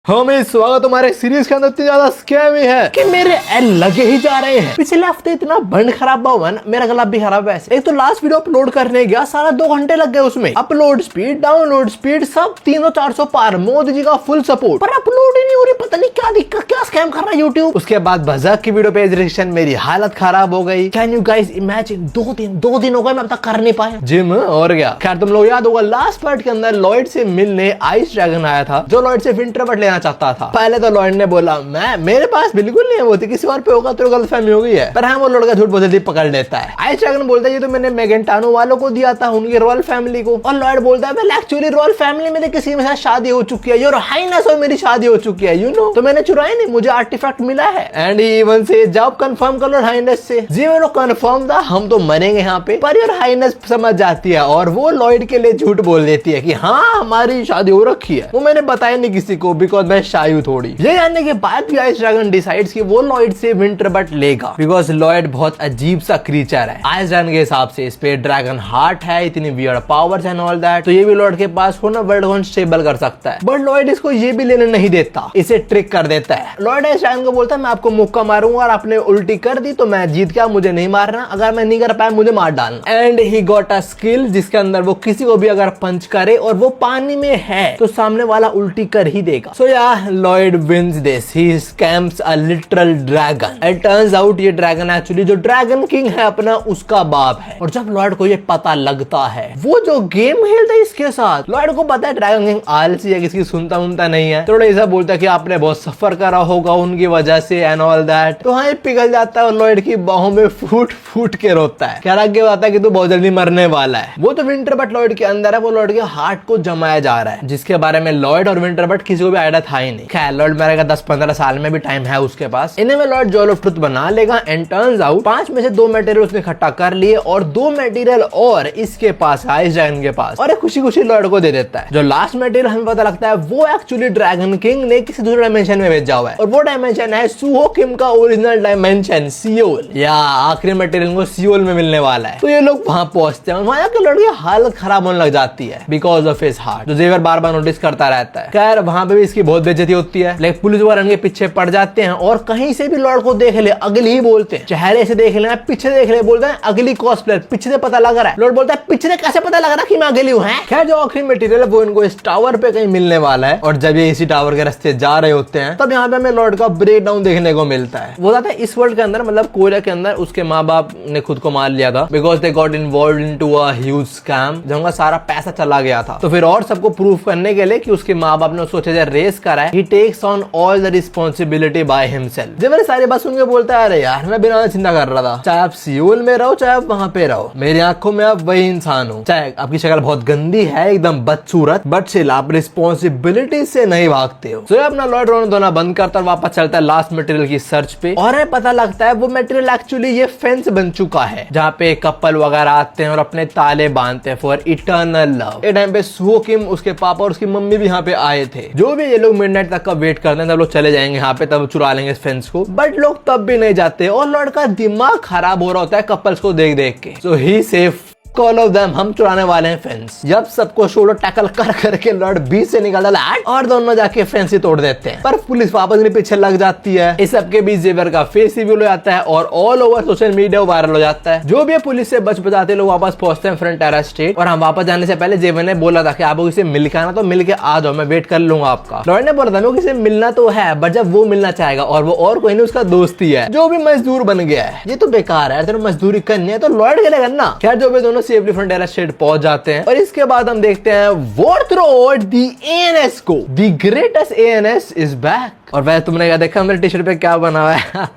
हमें स्वागत तुम्हारे सीरीज के अंदर इतनी ज्यादा स्कैम ही है कि मेरे एल लगे ही जा रहे हैं। पिछले हफ्ते इतना बंड खराब हुआ ना, मेरा गला भी खराब है। एक तो लास्ट वीडियो अपलोड करने गया, सारा 2 घंटे लग गए उसमें। अपलोड स्पीड, डाउनलोड स्पीड सब 300-400 पार। मोदी जी का फुल सपोर्ट, पर अपलोड ही नहीं हो रही। पता नहीं क्या दिक्कत, क्या स्कैम कर रहा है यूट्यूब। उसके बाद भजक की वीडियो पे रिएक्शन, मेरी हालत खराब हो गई। कैन यू गाइस इमेजिन, 2 दिन हो गए मैं अब तक कर नहीं पाया जिम और क्या। खैर तुम लोग याद होगा लास्ट पार्ट के अंदर लॉयड से मिलने आइस ड्रैगन आया था, जो लॉयड से विंटर बट लेना चाहता था। पहले तो लॉयड ने बोला मेरे पास बिल्कुल नहीं है, वो किसी और पे होगा तो गलतफहमी हो गई है। पर हाँ, वो लड़का झूठ बहुत जल्दी पकड़ लेता है। आइस ड्रैगन बोलता है ये तो मैंने मेगेंटानो वालों को दिया था, उनकी रॉयल फैमिली को। और लॉयड बोलता है एक्चुअली रॉयल फैमिली में किसी में शादी हो चुकी है, योर हाइनेस और मेरी शादी हो चुकी है, यू नो। तो मैंने चुराया नहीं, मुझे आर्टिफैक्ट मिला है। एंड इवन से जब कंफर्म कर लो हाइनेस से, जी मेरे कंफर्म था, हम तो मरेंगे यहाँ पे। पर योर हाइनेस समझ जाती है और वो लॉयड के लिए झूठ बोल देती है कि हाँ हमारी शादी हो रखी है। वो मैंने बताया नहीं किसी को, बिकॉज मैं शाय हूँ थोड़ी। ये जानने के बाद भी आइस ड्रैगन डिसाइड्स कि वो लॉयड से विंटर बट लेगा, बिकॉज लॉयड बहुत अजीब सा क्रीचर है। आइस ड्रैगन के हिसाब से इस पे ड्रैगन हार्ट है, इतनी weird powers and all that, तो ये भी लॉयड के पास हो ना वर्ल्ड को स्टेबल कर सकता है। बट लॉयड इसको ये भी लेने नहीं देता, इसे ट्रिक कर देता है। लॉयड आइस ड्रैगन को बोलता है मैं आपको मुक्का मारूंगा और आपने उल्टी कर दी तो मैं जीत गया, मुझे नहीं मारना, अगर मैं नहीं कर पाया मुझे मार डालना। And he got a skill जिसके अंदर वो किसी को भी अगर पंच करे और वो पानी में है तो सामने वाला उल्टी कर ही देगा। So ya Lloyd wins this, he scams a literal dragon. It turns out ये ड्रैगन एक्चुअली जो ड्रैगन किंग है अपना, उसका बाप है। और जब लॉयड को ये पता लगता है, वो जो गेम खेलता है इसके साथ, लॉयड को पता है ड्रैगन किंग आलसी है, किसी सुनता नहीं है, थोड़ा ऐसा बोलता है कि आपने बहुत सफर करा होगा उनकी वजह से एंड ऑल दैट। तो हाँ, ये पिघल जाता है और लॉयड की बाहों में फूट फूट के रोता है। कह रहा है कि तू बहुत जल्दी मरने वाला है। वो तो विंटर बट लॉयड के अंदर है, वो लॉयड के हार्ट को जमाया जा रहा है, जिसके बारे में लॉयड और विंटर बट किसी को भी आइडिया था ही नहीं। खैर लॉयड मरेगा 10-15 साल में भी टाइम है उसके पास। इन्हें में लॉयड जॉल ऑफ ट्रुथ बना लेगा। एंड टर्न्स आउट 5 में से 2 मटेरियल उसने इकट्ठा कर लिए और 2 मटेरियल और इसके पास आइस ड्रैगन के पास, और खुशी खुशी लॉयड को दे देता है। जो लास्ट मटेरियल हमें पता लगता है वो एक्चुअली ड्रैगन किंग ने किसी दूसरे डायमेंशन में भेजा हुआ है, और वो डायमेंशन है सुहो किम का ओरिजिनल डायमेंशन सियोल, या आखिरी मटेरियल को सियोल में मिलने वाला है। तो ये लोग वहां पहुंचते हैं, वहां के लड़की हालत खराब होने लग जाती है बिकॉज ऑफ हिज हार्ट, जो जेवियर बार बार नोटिस करता रहता है। खैर वहां पे भी इसकी बहुत बेइज्जती होती है, लेकिन पुलिस वाले इनके पीछे पड़ जाते हैं और कहीं से भी लॉयड को देख ले अगली ही बोलते हैं, चेहरे से देख लेना, पीछे देख ले बोलते हैं अगली कॉस्प्लेयर, पीछे से पता लग रहा है। लॉयड बोलता है पीछे से कैसे पता लग रहा है कि मैं अगली हूं? खैर जो आखिरी मटेरियल है वो इनको इस टावर पे कहीं मिलने वाला है, और जब ये इसी टावर के रास्ते जा रहे होते हैं तब यहाँ पे हमें लॉयड का ब्रेक डाउन देखने को मिलता है। वो बताता है इस वर्ल्ड के अंदर, मतलब कोरिया के अंदर उसके माँ बाप ने खुद को मार लिया था because they got involved into a huge scam, जब उनका सारा पैसा चला गया था। तो फिर और सबको प्रूव करने के लिए कि उसके माँ बाप ने उसको रेस करा है, he takes on all the responsibility by himself. जब मैंने सारी बात सुन के बोलता है अरे यार मैं बिना चिंता कर रहा था, चाहे आप सियोल में रहो चाहे आप वहां पे रहो, मेरी आंखों में आप वही इंसान हो। चाहे आपकी शक्ल बहुत गंदी है, एकदम बदसूरत, बट स्टिल आप रिस्पॉन्सिबिलिटी से नहीं भागते हो। तो अपना लॉयड रोना धोना बंद करता और वापस चलता है लास्ट मटेरियल की सर्च पे, और हमें पता लगता है वो मटेरियल एक्चुअली ये फेंस बन चुका है जहाँ पे कपल वगैरह आते हैं और अपने ताले बांधते हैं फॉर इटर्नल लव। एक टाइम पे सुहो किम, उसके पापा और उसकी मम्मी भी यहाँ पे आए थे। जो भी ये लोग मिडनाइट तक का वेट करते हैं, तब लोग चले जाएंगे यहाँ पे, तब चुरा लेंगे इस फेंस को, बट लोग तब भी नहीं जाते और लॉयड का दिमाग खराब हो रहा होता है कपल्स को देख देख के। सो ही सेफ कॉल ऑफ देम, हम चुराने वाले हैं फेंस। जब सबको शोल्डर टैकल कर करके लॉयड बीच से निकलता है और दोनों जाके फेंस ही तोड़ देते हैं, पर पुलिस वापस इनके पीछे लग जाती है। इस सबके बीच जेवियर का फेस रिवील हो जाता है और all over social media viral हो जाता है। जो भी पुलिस से बच बचाते लोग वापस पहुंचते हैं फ्रंटियर स्टेट, और हम वापस जाने से पहले जेवियर ने बोला था कि आपको किसी मिल के आना तो मिल के आ जाओ, मैं वेट कर लूंगा आपका। लॉयड ने बोला था किसी मिलना तो है, बट जब वो मिलना चाहेगा, और वो और कोई नहीं उसका दोस्त ही है जो भी मजदूर बन गया है। ये तो बेकार है, तेरे मजदूरी करनी है तो लॉयड के लिए करना। खैर जो भी दोनों सेफली फ्रंटियर स्टेट पहुंच जाते हैं, और इसके बाद हम देखते हैं वॉर्थरोड द एएनएस को, the greatest ANS is back. और वैसे तुमने क्या देखा मेरे टी शर्ट पे क्या बना हुआ है?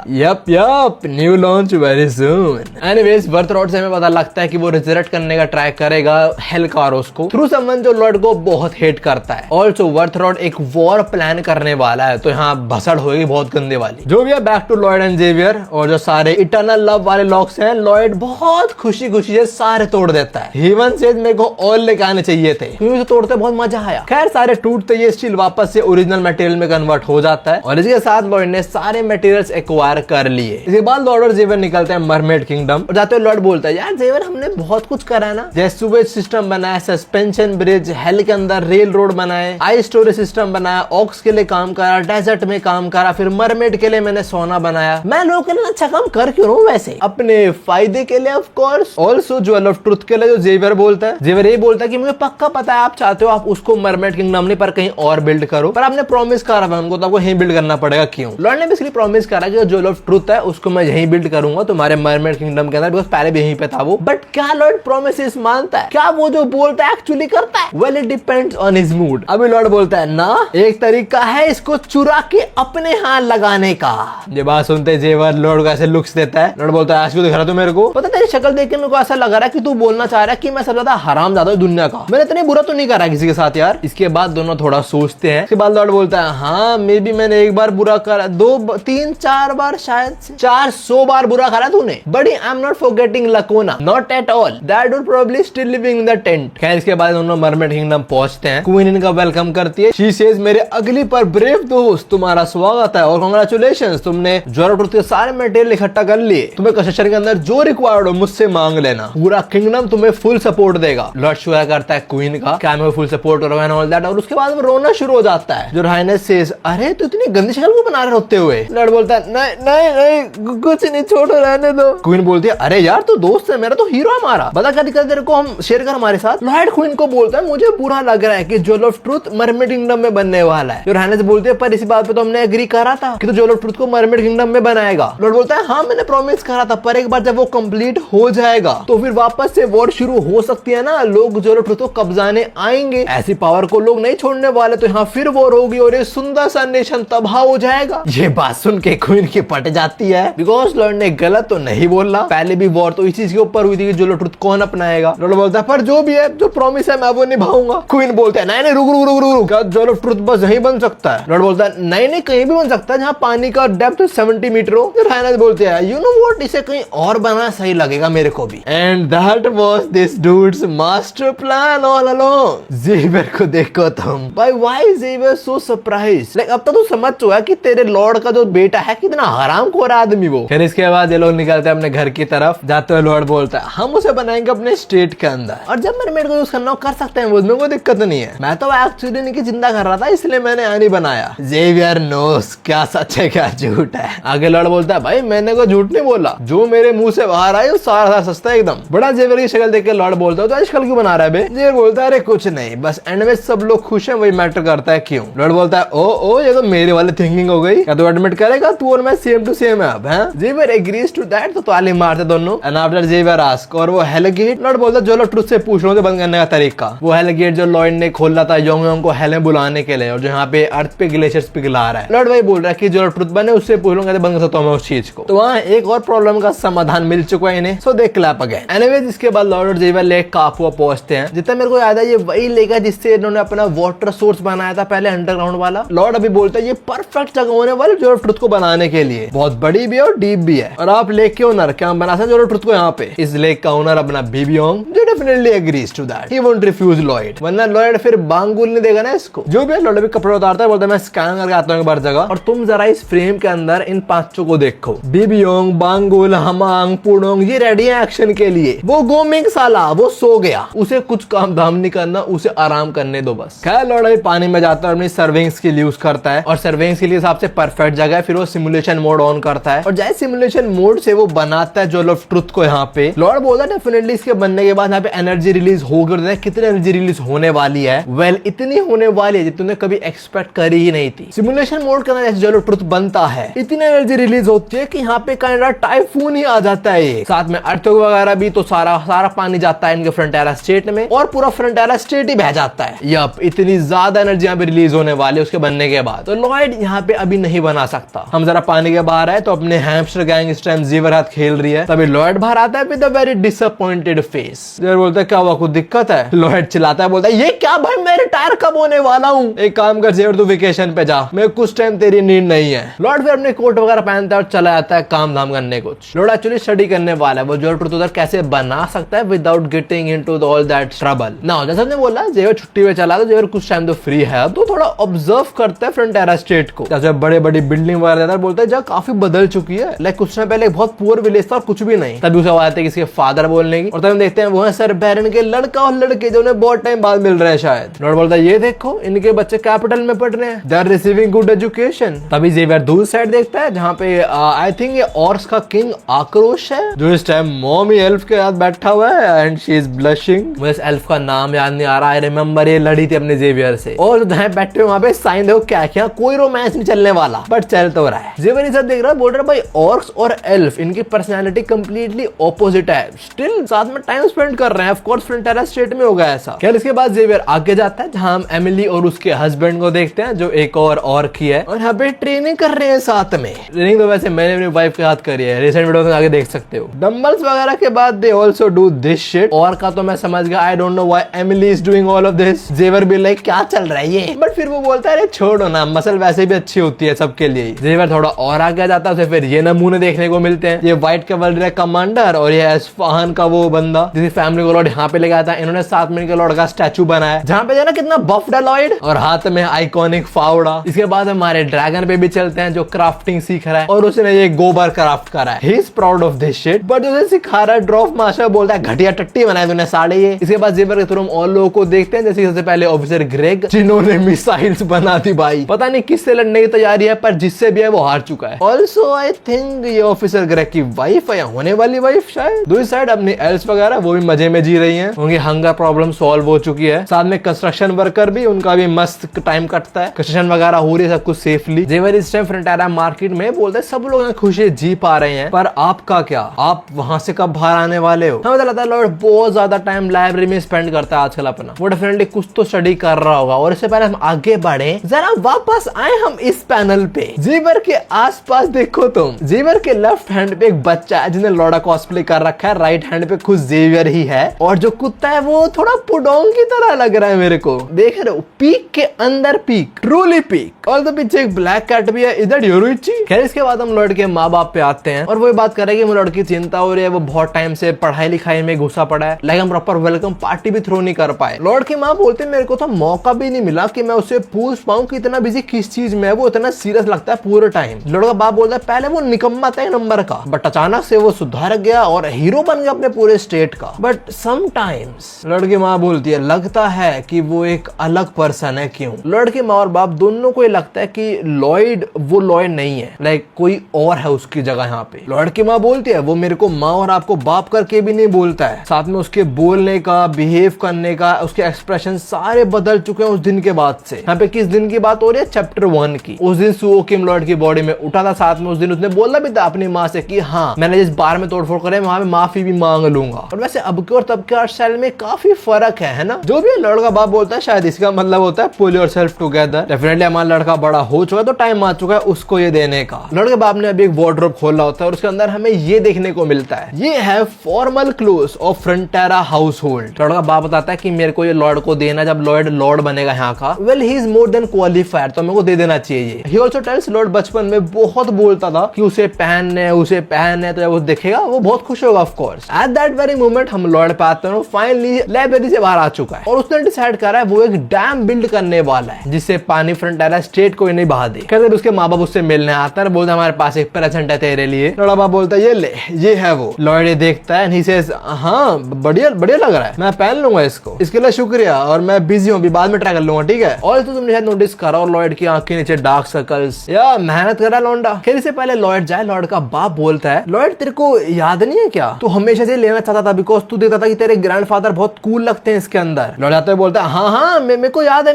Yup new launch very soon. Anyways वॉर्थरोड से हमें पता लगता है कि वो रिजरेक्ट करने का ट्राई करेगा हेलकारोस को थ्रू समवन जो लॉयड को बहुत हेट करता है। ऑल्सो वॉर्थरोड एक वॉर प्लान करने वाला है, तो यहाँ भसड़ होगी बहुत गंदे वाली। जो भी है back to Lloyd and Xavier, और जो सारे इटर्नल लव वाले लॉक्स हैं, लॉयड बहुत खुशी कुछ चीजें सारे तोड़ देता है। हीवन सेज मेरे को और लेके आने चाहिए थे क्योंकि मुझे तोड़ते बहुत मजा आया। खैर सारे टूटते ये स्टील वापस से ओरिजिनल मटेरियल में कन्वर्ट हो जाता है और इसके साथ लॉर्ड ने सारे मटेरियल्स एक्वायर कर लिए। इसके बाद लॉर्ड और जेवर निकलते हैं मरमेड किंगडम और जाते हुए लॉर्ड बोलता है यार जेवर हमने बहुत कुछ करा है ना, जैसे सुवेज सिस्टम बनाया, सस्पेंशन ब्रिज, हेल के अंदर रेल रोड बनाए, आइस स्टोरेज सिस्टम बनाया, ऑक्स के लिए काम करा, डेजर्ट में काम करा, फिर मरमेड के लिए मैंने सोना बनाया। मैं लोगों के लिए अच्छा काम कर क्यों रहा हूँ वैसे, अपने फायदे के लिए of course, also jewel of truth के लिए जो जेवर बोलता है। जेवर ये बोलता है कि मुझे पक्का पता है आप चाहते हो आप उसको मरमेड किंगडम नहीं पर कहीं और बिल्ड करो, पर आपने प्रॉमिस करा था उनको तो आपको यहीं बिल्ड करना पड़ेगा। क्यों? लॉर्ड ने बेसिकली प्रॉमिस करा कि जो ज्वेल ऑफ ट्रुथ है उसको मैं यहीं बिल्ड करूंगा तुम्हारे मरमेड किंगडम के अंदर, बिकॉज़ पहले भी यहीं पे था वो। बट क्या लॉर्ड प्रोमिसेस मानता है? क्या वो जो बोलता है एक्चुअली करता है? Well it depends on his mood. अभी लॉर्ड बोलता है ना एक तरीका है इसको चुरा के अपने हाथ लगाने का। ये बात सुनते जेवर लॉर्ड को ऐसे लुक्स देता है। लॉर्ड बोलता है आज क्यों दिख रहा तू मेरे को? पता तेरी शक्ल देख के मेरे को ऐसा लग रहा है कि तू बोलना चाह रहा है कि मैं सबसे ज्यादा हराम ज्यादा दुनिया का, मैंने इतनी बुरा तो नहीं करा किसी के साथ यार। इसके बाद दोनों थोड़ा सोचते हैं। इसके बाद लॉर्ड बोलता है हाँ मे बी मैंने एक बार बुरा करा, 2 3 4 बार, शायद 400 बार बुरा करा तूने, but I am not forgetting Lacona, not at all, that would probably still living in the tent. खैर इसके बाद दोनों मरमेड किंगडम पहुंचते हैं। क्वीन इनका वेलकम करती है। शी सेज मेरे अगली पर ब्रेव दोस्त तुम्हारा स्वागत है और कांग्रेचुलेशंस, तुमने ज्वेल ऑफ ट्रुथ के सारे मटेरियल इकट्ठा कर लिए, तुम्हें कंस्ट्रक्शन के अंदर जो रिक्वायर्ड हो मुझसे मांग लेना, पूरा किंगडम तुम्हें फुल सपोर्ट देगा। लॉर्ड शुरा करता है क्वीन का क्या मैं फुल सपोर्ट करूंगा एंड ऑल दैट, और उसके बाद वो रोना शुरू हो जाता है। जो हाइनेस सेज अरे तू इतनी गंदी शक्ल को बना रहे होते हुए? लॉर्ड बोलता है नहीं नहीं नहीं कुछ नहीं, छोड़ो रहने दो। क्वीन बोलती है अरे यार तू दोस्त है मेरा, तो हीरो हमारा, बता क्या दिक्कत तेरे को, हम शेयर कर हमारे साथ। लॉर्ड क्वीन को बोलता है मुझे बुरा लग रहा है कि jewel of truth mermaid kingdom में बनने वाला है। जो हाइनेस बोलती है पर इसी बात पे तो हमने एग्री करा था कि तो ज्वेल ऑफ ट्रुथ को मरमेड किंगडम में बनाएगा। लॉर्ड बोलता है हाँ मैंने प्रॉमिस करा था, पर एक बार जब वो कंप्लीट हो जाएगा तो फिर वापस से वॉर शुरू हो सकती है ना, लोग ज्वेल ऑफ ट्रुथ को कब्जाने आएंगे, ऐसी पावर को लोग नहीं छोड़ने वाले, तो यहाँ फिर वॉर होगी और ये सुंदर सा नेशन तबाह हो जाएगा। ये बात सुन के क्वीन की पट जाती है, बिकॉज लॉर्ड ने गलत तो नहीं बोला, पहले भी वॉर तो इस चीज के ऊपर हुई थी कि ज्वेल ऑफ ट्रुथ कौन अपनाएगा। लॉर्ड बोलता है पर जो भी है जो प्रॉमिस है मैं वो निभाऊंगा। क्वीन बोलते हैं नहीं नहीं रुक रुक रुक रुक, क्या ज्वेल ऑफ ट्रुथ बस यहीं बन सकता है? लॉर्ड बोलता है नहीं नहीं कहीं भी बन सकता है जहाँ पानी का डेप्थ 70 मीटर हो। हाइनेस बोलते हैं यू नो व्हाट, इसे कहीं और बना सही लगेगा मेरे को भी। And that was this dudes master plan all along. जेवर को देखो तुम भाई, व्हाई जेवर सो सरप्राइज्ड, लाइक अब तो तू समझ चुका है कि तेरे लॉर्ड का जो बेटा है कितना हरामखोर आदमी वो। फिर इसके बाद ये लोग निकलते हैं अपने घर की तरफ। जाते हुए लॉर्ड बोलता है हम उसे बनाएंगे अपने स्टेट के अंदर, और जब मरमेड को यूज करना कर सकते हैं, उसमें कोई दिक्कत नहीं है। मैं तो एक्चुअली इनकी जिंदा कर रहा था इसलिए मैंने नहीं बनाया। जेवियर नोस क्या सच है क्या झूठ है। आगे लॉर्ड बोलता है भाई मैंने कोई झूठ नहीं बोला, जो मेरे मुंह से बाहर आया सारा सस्ता एकदम। बड़ा जेवियर की शक्ल देख के लॉर्ड बोलता है तो आजकल क्यों बना रहा है बे? जेवियर बोलता है अरे कुछ नहीं, बस एंड में सब लोग खुश हैं वही मैटर करता है। क्यों? लॉर्ड बोलता है ओ ये तो मेरे वाले थिंकिंग हो गई, क्या तू एडमिट करेगा तू और मैं सेम टू सेम है अब? हैं? जेवियर एग्रीज टू दैट, तो ताली मारते दोनों। एंड आफ्टर जेवियर आस्क, और वो हेल गेट, लॉर्ड बोलता है जो लोग ट्रुथ से पूछ रहे हो बंद करने का तरीका, वो हेल गेट जो लॉर्ड ने खोला था योंग को हेल में बुलाने के लिए, और जो यहाँ पे अर्थ पे ग्लेशियर्स पिघला रहा है। लॉर्ड भाई बोल रहा है कि जो ट्रुथ बने उससे पूछ लो कैसे बंद कर सकता हूं मैं उस चीज को। तो वहाँ एक और प्रॉब्लम का समाधान मिल चुका है इन्हें, सो दे क्लैप अगेन। एनीवेज इसके बाद लॉर्ड और जेवियर लेक कापुआ पहुंचते हैं। जितना मेरे को याद है ये वही लेक है जिससे इन्होंने अपना वाटर सोर्स बनाया था पहले अंडरग्राउंड वाला। लॉर्ड अभी बोलता है ये परफेक्ट जगह होने वाली जो ट्रुथ को बनाने के लिए, बहुत बड़ी भी है और डीप भी है। और आप लेक के ओनर क्या बना सकते जो ट्रुथ को यहाँ पे? इस लेक का ओनर अपना बीबियोंग, जो definitely agrees to that, he won't refuse lord, वरना लॉर्ड फिर बांगुल नहीं देगा ना इसको। जो भी लॉर्ड भी कपड़े उतारता है, बोलता है मैं स्कैन करके आता हूँ एक बार जगह, और तुम जरा इस फ्रेम के अंदर इन पांचों को देखो, बीबियोंग, बांगुल, हमांग, पुडोंग, ये रेडी है एक्शन के लिए। वो गोमिंग साला वो सो गया, उसे कुछ काम धाम नहीं करना, उसे आराम करने दो बस। खैर लॉर्ड अभी पानी में जाता है, अपनी सर्विंग स्किल यूज करता है, और सर्विंग स्किल के हिसाब से परफेक्ट जगह है। फिर वो सिमुलेशन मोड ऑन करता है, और जैसे सिमुलेशन मोड से वो बनाता है ज्वेल ऑफ ट्रुथ को यहाँ पे। लॉर्ड बोलता है डेफिनेटली इसके बनने के बाद यहाँ पे एनर्जी रिलीज होगी। कितनी एनर्जी रिलीज होने वाली है? वेल इतनी होने वाली है जितने कभी एक्सपेक्ट करी ही नहीं थी। सिमुलेशन मोड के अंदर जैसे ज्वेल ऑफ ट्रुथ बनता है इतनी एनर्जी रिलीज होती है कि यहाँ पे काइंड टाइफून ही आ जाता है। साथ में अर्थक्वेक वगैरह भी, तो सारा पानी जाता है इनके फ्रंटायरा स्टेट में, और पूरा फ्रंटायरा स्टेट ही बह जाता है। यप, इतनी ज्यादा एनर्जी यहाँ पे रिलीज होने वाली है उसके बनने के बाद। तो लॉर्ड यहाँ पे अभी नहीं बना सकता। हम जरा पानी के बाहर आए तो अपने हैमस्टर गैंग इस टाइम जेवर हाथ खेल रही है, तभी लॉर्ड बाहर आता है with a very disappointed face. जेवर बोलता है क्या हुआ, कुछ दिक्कत है? लॉर्ड चिल्लाता है, बोलता है ये क्या भाई मैं रिटायर कब होने वाला हूँ, एक काम कर जेवर तू वेकेशन पे जा, मैं कुछ टाइम तेरी नींद नहीं है। लॉर्ड फिर अपने कोट वगैरह पहनता है और चला जाता है काम धाम करने कुछ। लॉर्ड एक्चुअली स्टडी करने वाला है, वो ज्वेल ट्रुथ उधर कैसे बना सकता है without getting into all that trouble. Now जैसा हमने बोला जेवर छुट्टी में चला, तो जेवर कुछ टाइम तो फ्री है, तो थोड़ा ऑब्जर्व करता है फ्रंटेरा स्टेट को। जैसे बड़े बड़ी बिल्डिंग वगैरह बोलता है जहाँ काफी बदल चुकी है। लाइक कुछ टाइम पहले बहुत पुअर विलेज था और कुछ भी नहीं। तभी उसे आवाज आती है किसी के फादर बोलने की, और तब हम देखते हैं वो है सर बैरन के लड़का और लड़के जो उन्हें बहुत टाइम बाद मिल रहे हैं शायद। लॉर्ड बोलता है ये देखो इनके बच्चे कैपिटल में पढ़ रहे हैं, they are receiving good education. तभी जेवियर दूसरी साइड देखता है जहाँ पे आई थिंक ये ऑर्क्स का किंग आक्रोश है, जो इस टाइम मॉमी एल्फ के साथ बैठा हुआ है एंड शी इज ब्लशिंग। मुझे इस एल्फ का नाम याद नहीं आ रहा। आई रिमेम्बर ये लड़ी थी अपने जेवियर से, और जहाँ बैठे वहाँ पे साइन देखो क्या क्या, कोई रोमांस नहीं चलने वाला बट चल तो रहा है। जेवियर ये सब देख रहा है, बोल रहा है भाई ऑर्क्स और एल्फ इनकी पर्सनैलिटी कंप्लीटली ऑपोजिट है, स्टिल साथ में टाइम स्पेंड कर रहे हैं। ऑफ कोर्स फ्रंटेरा स्टेट में होगा ऐसा। खैर इसके बाद जेवियर आगे जाता है जहाँ हम एमिली और उसके हस्बैंड को देखते हैं जो एक और ऑर्क ही है, और यहाँ पे ट्रेनिंग कर रहे हैं साथ में। ट्रेनिंग तो वैसे मैंने अपनी वाइफ के साथ करी है, रिसेंट वीडियो में आगे देख सकते हो। डंबल्स वगैरह के बाद they also do this shit. और का तो मैं समझ गया, I don't know why Emily is doing all of this. जेवर भी लाइक क्या चल रहा है ये, बट फिर वो बोलता है अरे छोड़ो ना, मसल वैसे भी अच्छी होती है सबके लिए। जेवर थोड़ा और आगे जाता है, फिर ये नमूने देखने को मिलते हैं। ये व्हाइट कैवलरी कमांडर और ये एस्फाहान का वो बंदा जिसकी फैमिली को लॉर्ड यहाँ पे ले गया था। इन्होंने 7 मिनट के लॉर्ड का स्टैचू बनाया जहाँ पे ना कितना बफ लॉर्ड, और हाथ में आइकॉनिक फावड़ा। इसके बाद हमारे ड्रैगन पे भी चलते हैं जो क्राफ्टिंग सीख रहा है, और उसने ये गोबर क्राफ्ट करा है। He is proud of this shit, but जो सिखा रहा है ड्रॉफ मास्टर बोलता है घटिया टट्टी बनाए तूने साड़े ये। इसके बाद जेवर के थ्रू हम और लोगों को देखते हैं, जैसे सबसे पहले ऑफिसर ग्रेग जिन्होंने मिसाइल्स बना दी भाई। पता नहीं किससे लड़ने की तैयारी है, पर जिससे भी है वो हार चुका है। ऑल्सो आई थिंक ये ऑफिसर ग्रेग की वाइफ है या होने वाली वाइफ शायद। दूसरी साइड अपनी एल्स वगैरह वो भी मजे में जी रही है, उनकी हंगर प्रॉब्लम सॉल्व हो चुकी है। साथ में कंस्ट्रक्शन वर्कर भी, उनका भी मस्त टाइम कटता है, कंस्ट्रक्शन वगैरह हो रही है सब कुछ सेफली। जेवर इस टाइम फ्रंटेरा मार्केट में बोलते हैं सब लोग खुशी जी पा रहे हैं, पर आपका क्या, आप वहां से कब बाहर आने वाले हो। हमें लगता है लॉर्ड बहुत ज्यादा टाइम लाइब्रेरी में स्पेंड करता है आजकल अपना, वो डेफिनेटली कुछ तो स्टडी कर रहा होगा। और इससे पहले हम आगे बढ़े, जरा वापस आए हम इस पैनल पे। जेवर के आसपास देखो तुम, जेवर के लेफ्ट हैंड पे एक बच्चा है जिसने लॉर्डा कॉस्प्ले कर रखा है, राइट हैंड पे खुद जेवियर ही है, और जो कुत्ता है वो थोड़ा पुडोंग की तरह लग रहा है मेरे को। देख रहे हो, पीक के अंदर पीक, ट्रूली पीक। और तो पीछे एक ब्लैक कैट भी है, इधर योरुइची। खैर इसके बाद हम लॉर्ड के माँ बाप पे आते हैं, और वो बात कर रहे हैं कि लॉर्ड की चिंता हो रही है, वो बहुत टाइम से पढ़ाई लिखाई में घुसा पड़ा है, लेकिन हम प्रॉपर वेलकम पार्टी भी थ्रो नहीं कर पाए। लॉर्ड की माँ बोलते मेरे को तो मौका भी नहीं मिला कि मैं उससे पूछ पाऊं कि इतना बिजी किस चीज में है, वो इतना सीरियस लगता है पूरे टाइम। लॉर्ड का बाप बोलता है पहले वो निकम्मा था एक नंबर का, बट अचानक से वो सुधर गया और हीरो बन गया अपने पूरे स्टेट का। बट समटाइम्स लॉर्ड की माँ बोलती है लगता है कि वो एक अलग पर्सन है। क्यों? लॉर्ड की माँ और बाप दोनों को ये लगता है कि लॉयड वो लॉयड नहीं है, लाइक कोई और है उसकी जगह यहाँ पे। लॉर्ड की माँ बोलती है वो मेरे को माँ और आपको बाप करके भी नहीं बोलता है, साथ में उसके बोलने का, बिहेव करने का, उसके एक्सप्रेशन सारे बदल चुके हैं उस दिन के बाद से। यहाँ पे किस दिन की बात हो रही है? चैप्टर 1 की। उस दिन सुओ किम लॉर्ड की बॉडी में उठा था, साथ में उस दिन उसने बोला भी था अपनी माँ से कि हाँ मैंने जिस बार में तोड़फोड़ करे वहां पे माफी भी मांग लूंगा। और वैसे अब के और तब के आर्ट स्टाइल में काफी फर्क है ना। जो भी लॉर्ड का बाप बोलता है शायद इसका मतलब होता है पुल योरसेल्फ टुगेदर। डेफिनेटली हमारा लड़का बड़ा हो चुका है तो टाइम आ चुका है उसको ये देने का। लॉर्ड के बाप ने अभी एक वार्डरोब खोला होता है और उसके अंदर हमें ये देखने को मिलता है, ये है formal clothes of Frontera household. Lord का बाप बताता है कि मेरे को ये लॉर्ड को देना जब लॉर्ड बनेगा यहाँ का। Well he is more than qualified, तो मेरे को दे देना चाहिए। ही ऑल्सो टेल्स लॉर्ड बचपन में बहुत बोलता था कि उसे पहनने तो जब वो देखेगा वो बहुत खुश होगा। Of course eight that very moment हम लॉर्ड पे आते हैं, फाइनली लाइब्रेरी से बाहर आ चुका है और उसने डिसाइड करा है वो एक डैम बिल्ड करने वाला है जिससे पानी फ्रंटेरा स्टेट को नहीं बहा दे। कहते उसके माँ बाप उससे मिलने आता है, बोलते हमारे पास एक प्रेजेंट है तेरे लिए। लॉर्ड बाप बोलता है ये ले, ये है वो। लॉर्ड ये देखता है, ही सेज हाँ बढ़िया लग रहा है, मैं पहन लूंगा इसको, इसके लिए शुक्रिया और मैं बिजी हूँ, बाद में ट्राई कर लूंगा, ठीक है। और तो तुमने शायद नोटिस करा और लॉर्ड की आंख के नीचे डार्क सर्कल्स, या मेहनत कर रहा लौंडा। फिर इससे पहले लॉर्ड जाए, लॉर्ड का बाप बोलता है लॉर्ड तेरे को याद नहीं है क्या, तू हमेशा से लेना चाहता था बिकॉज तू देखता था कि तेरे ग्रैंडफादर बहुत कूल लगते हैं इसके अंदर। लॉर्ड आता है बोलता है हाँ मेरे को याद